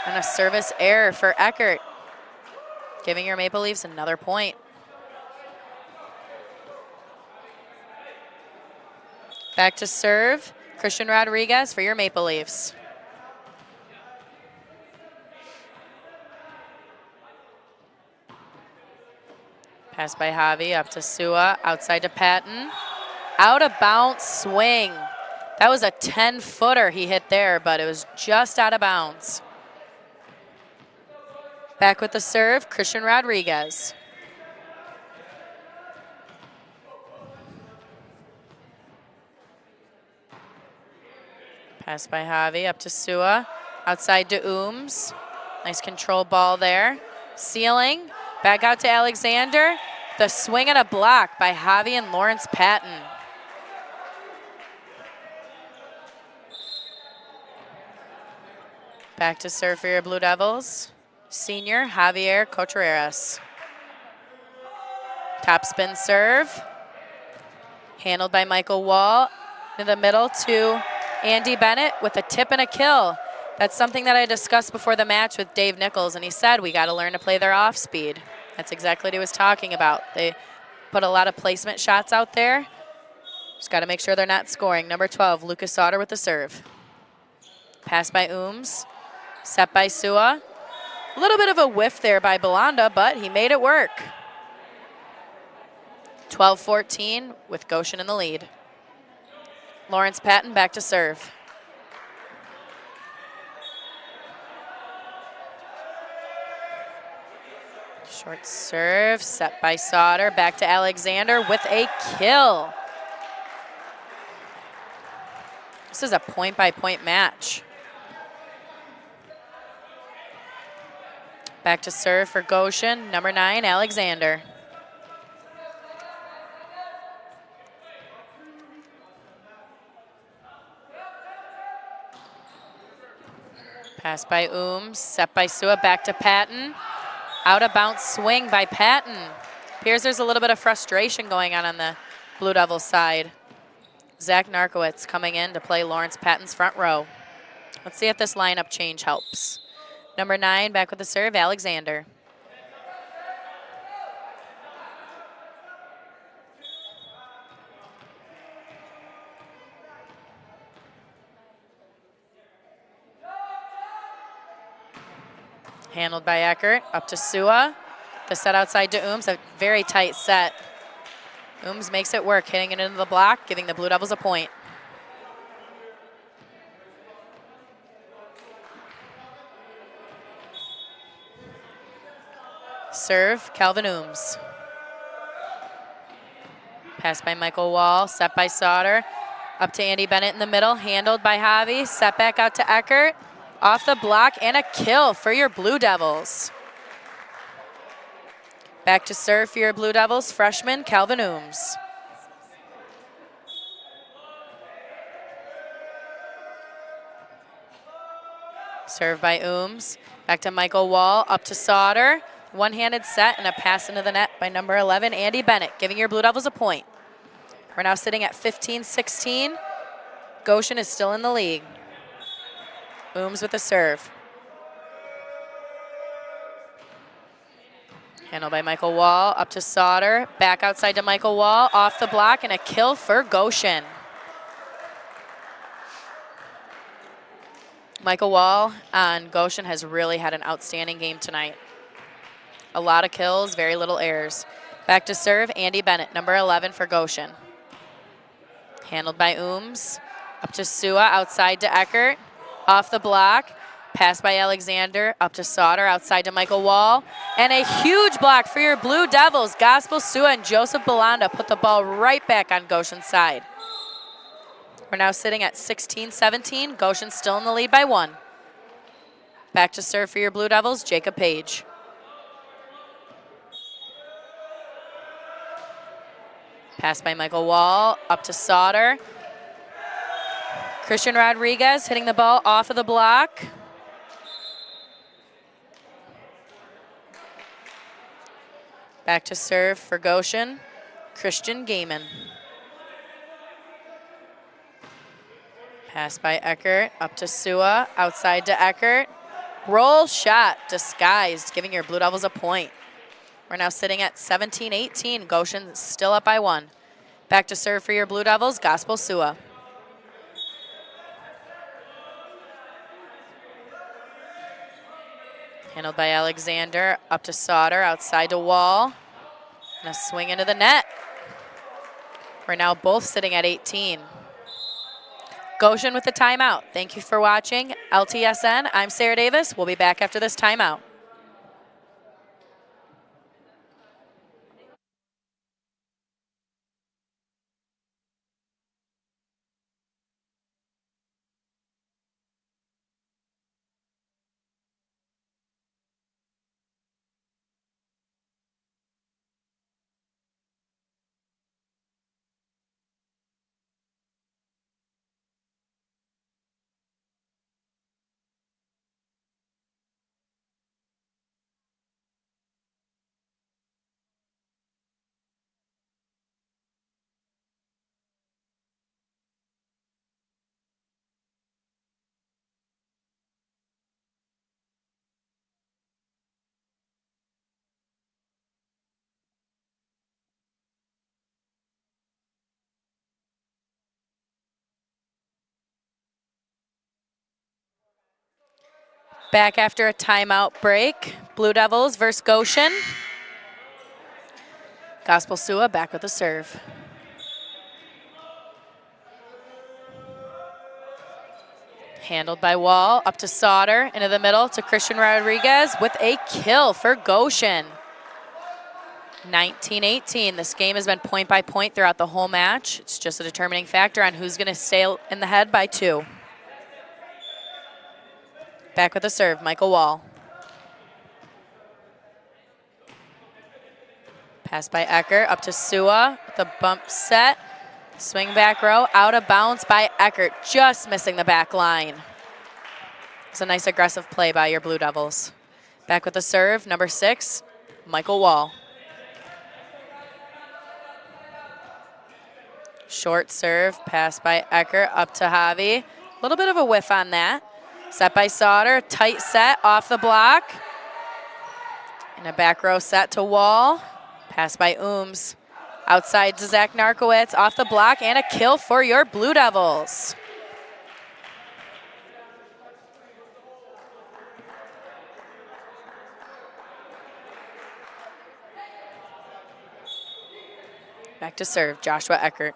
And a service error for Eckert, giving your Maple Leafs another point. Back to serve, Christian Rodriguez for your Maple Leafs. Pass by Javi up to Sua, outside to Patton. Out of bounds swing. That was a 10-footer he hit there, but it was just out of bounds. Back with the serve, Christian Rodriguez. Pass by Javi up to Sua, outside to Ooms. Nice control ball there. Sealing, back out to Alexander. The swing and a block by Javi and Lawrence Patton. Back to serve for your Blue Devils, senior Javier Contreras. Top spin serve. Handled by Michael Wall. In the middle to Andy Bennett with a tip and a kill. That's something that I discussed before the match with Dave Nichols, and he said we got to learn to play their off speed. That's exactly what he was talking about. They put a lot of placement shots out there. Just got to make sure they're not scoring. Number 12, Lucas Sauter with the serve. Pass by Ooms. Set by Sua. A little bit of a whiff there by Belanda, but he made it work. 12-14 with Goshen in the lead. Lawrence Patton back to serve. Short serve, set by Sauter. Back to Alexander with a kill. This is a point-by-point match. Back to serve for Goshen, number 9, Alexander. Pass by Ooms, set by Sua, back to Patton. Out of bounds swing by Patton. Appears there's a little bit of frustration going on the Blue Devils side. Zach Narkowitz coming in to play Lawrence Patton's front row. Let's see if this lineup change helps. Number 9 back with the serve, Alexander. Handled by Eckert, up to Sua. The set outside to Ooms, a very tight set. Ooms makes it work, hitting it into the block, giving the Blue Devils a point. Serve, Calvin Ooms. Pass by Michael Wall, set by Sauter. Up to Andy Bennett in the middle, handled by Javi. Set back out to Eckert. Off the block and a kill for your Blue Devils. Back to serve for your Blue Devils, freshman Calvin Ooms. Serve by Ooms. Back to Michael Wall, up to Sauter. One-handed set and a pass into the net by number 11, Andy Bennett, giving your Blue Devils a point. We're now sitting at 15-16. Goshen is still in the lead. Ooms with the serve. Handled by Michael Wall, up to Sauter. Back outside to Michael Wall, off the block, and a kill for Goshen. Michael Wall on Goshen has really had an outstanding game tonight. A lot of kills, very little errors. Back to serve, Andy Bennett, number 11 for Goshen. Handled by Ooms, up to Sua, outside to Eckert. Off the block, pass by Alexander, up to Sauter, outside to Michael Wall. And a huge block for your Blue Devils. Gospel Sua and Joseph Belanda put the ball right back on Goshen's side. We're now sitting at 16-17. Goshen still in the lead by 1. Back to serve for your Blue Devils, Jacob Page. Pass by Michael Wall, up to Sauter. Christian Rodriguez hitting the ball off of the block. Back to serve for Goshen, Christian Gaiman. Pass by Eckert, up to Sua, outside to Eckert. Roll shot, disguised, giving your Blue Devils a point. We're now sitting at 17-18. Goshen still up by 1. Back to serve for your Blue Devils, Gospel Sua. Handled by Alexander, up to Sauter, outside to Wall. And a swing into the net. We're now both sitting at 18. Goshen with the timeout. Thank you for watching LTSN. I'm Sarah Davis. We'll be back after this timeout. Back after a timeout break. Blue Devils versus Goshen. Gospel Sua back with a serve. Handled by Wall, up to Sauter, into the middle to Christian Rodriguez with a kill for Goshen. 19-18. This game has been point by point throughout the whole match. It's just a determining factor on who's going to stay in the head by 2. Back with a serve, Michael Wall. Pass by Eckert, up to Sua, the bump set. Swing back row, out of bounds by Eckert, just missing the back line. It's a nice aggressive play by your Blue Devils. Back with the serve, number 6, Michael Wall. Short serve, pass by Eckert up to Javi. A little bit of a whiff on that. Set by Sauter, tight set off the block. And a back row set to Wall. Pass by Ooms. Outside to Zach Narkowitz, off the block, and a kill for your Blue Devils. Back to serve, Joshua Eckert.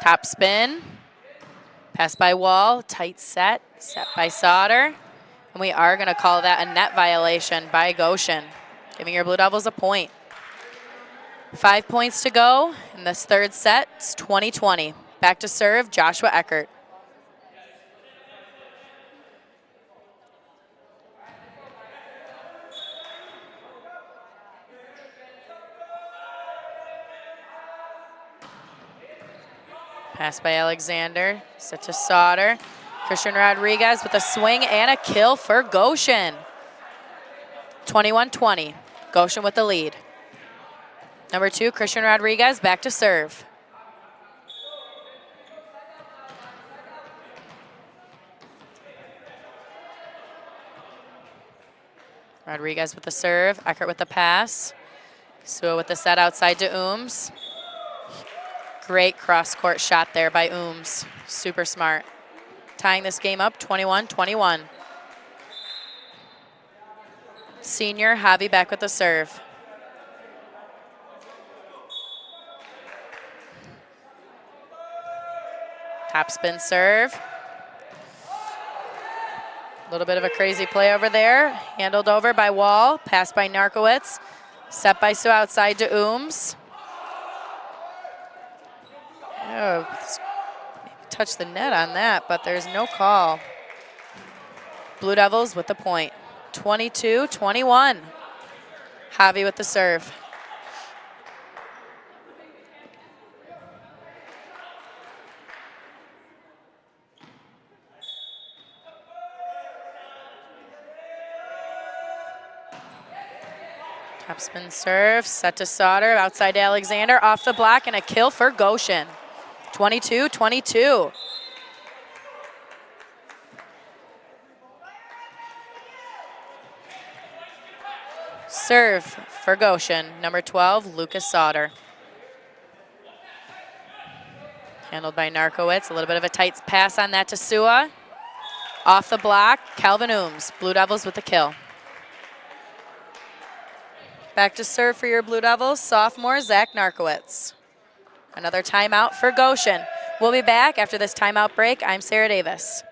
Top spin, pass by Wall, tight set, set by Sauter. And we are gonna call that a net violation by Goshen, giving your Blue Devils a point. 5 points to go in this third set, it's 20-20. Back to serve, Joshua Eckert. Pass by Alexander, set to Sauter. Christian Rodriguez with a swing and a kill for Goshen. 21-20, Goshen with the lead. Number 2, Christian Rodriguez, back to serve. Rodriguez with the serve, Eckert with the pass. Sua with the set outside to Ooms. Great cross-court shot there by Ooms. Super smart. Tying this game up 21-21. Senior Javi back with the serve. Top spin serve. A little bit of a crazy play over there. Handled over by Wall. Passed by Narkowitz. Set by Sue outside to Ooms. Oh, maybe touched the net on that, but there's no call. Blue Devils with the point. 22-21. Javi with the serve. Top spin serve, set to Sauter, outside to Alexander, off the block, and a kill for Goshen. 22-22. Serve for Goshen, number 12, Lucas Sauter. Handled by Narkowitz, a little bit of a tight pass on that to Sua. Off the block, Calvin Ooms, Blue Devils with the kill. Back to serve for your Blue Devils, sophomore Zach Narkowitz. Another timeout for Goshen. We'll be back after this timeout break. I'm Sarah Davis.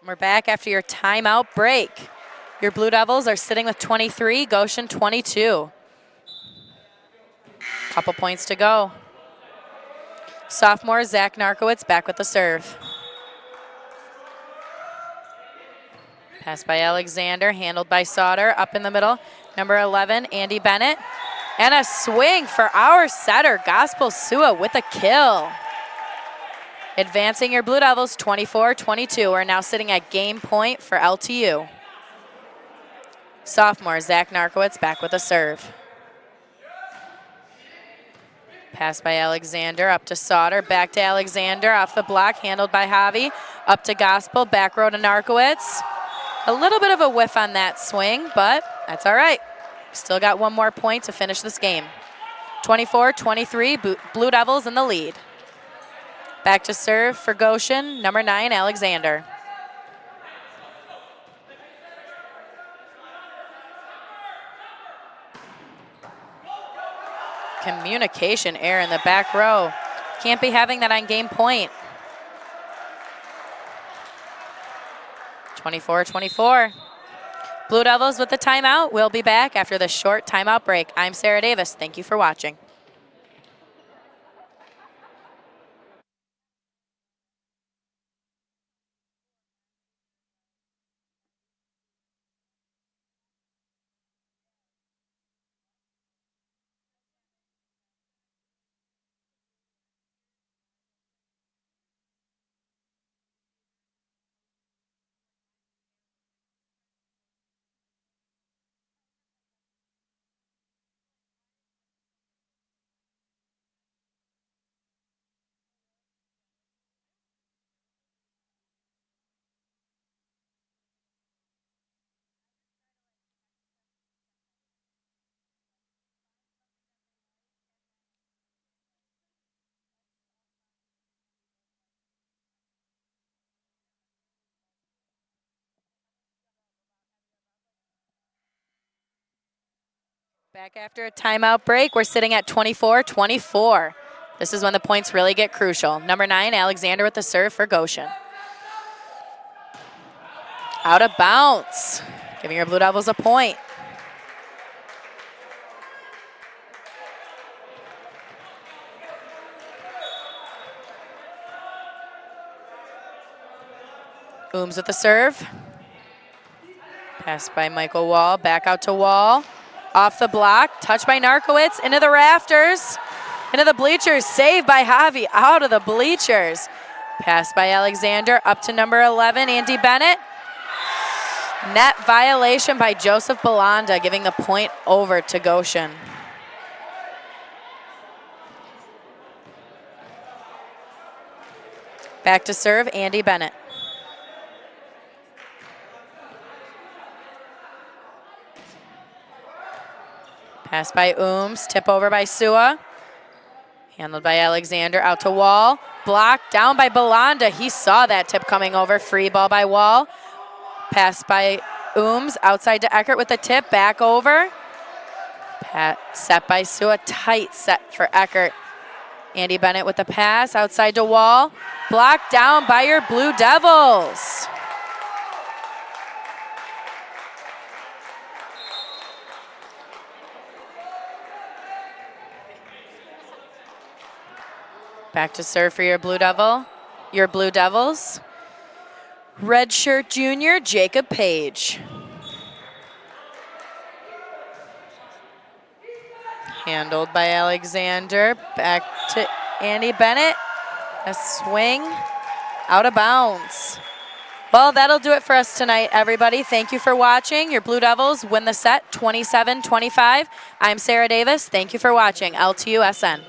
We're back after your timeout break. Your Blue Devils are sitting with 23, Goshen 22. Couple points to go. Sophomore Zach Narkowitz back with the serve. Pass by Alexander, handled by Sauter, up in the middle. Number 11, Andy Bennett. And a swing for our setter, Gospel Sua with a kill. Advancing your Blue Devils 24-22. We're now sitting at game point for LTU. Sophomore Zach Narkowitz back with a serve. Pass by Alexander, up to Sauter, back to Alexander, off the block, handled by Javi, up to Gospel, back row to Narkowitz. A little bit of a whiff on that swing, but that's all right. Still got one more point to finish this game. 24-23, Blue Devils in the lead. Back to serve for Goshen, number 9, Alexander. Communication error in the back row. Can't be having that on game point. 24-24. Blue Devils with the timeout. We'll be back after the short timeout break. I'm Sarah Davis. Thank you for watching. Back after a timeout break, we're sitting at 24-24. This is when the points really get crucial. Number 9, Alexander with the serve for Goshen. Out of bounds, giving your Blue Devils a point. Ooms with the serve. Pass by Michael Wall, back out to Wall. Off the block, touched by Narkowitz, into the rafters, into the bleachers, saved by Javi, out of the bleachers. Pass by Alexander, up to number 11, Andy Bennett. Net violation by Joseph Belanda, giving the point over to Goshen. Back to serve, Andy Bennett. Pass by Ooms, tip over by Sua. Handled by Alexander, out to Wall. Blocked down by Belanda. He saw that tip coming over. Free ball by Wall. Pass by Ooms, outside to Eckert with the tip, back over. Set by Sua, tight set for Eckert. Andy Bennett with the pass, outside to Wall. Blocked down by your Blue Devils. Back to serve for your Blue Devils. Redshirt junior, Jacob Page. Handled by Alexander. Back to Andy Bennett. A swing, out of bounds. Well, that'll do it for us tonight, everybody. Thank you for watching. Your Blue Devils win the set 27-25. I'm Sarah Davis. Thank you for watching LTU SN.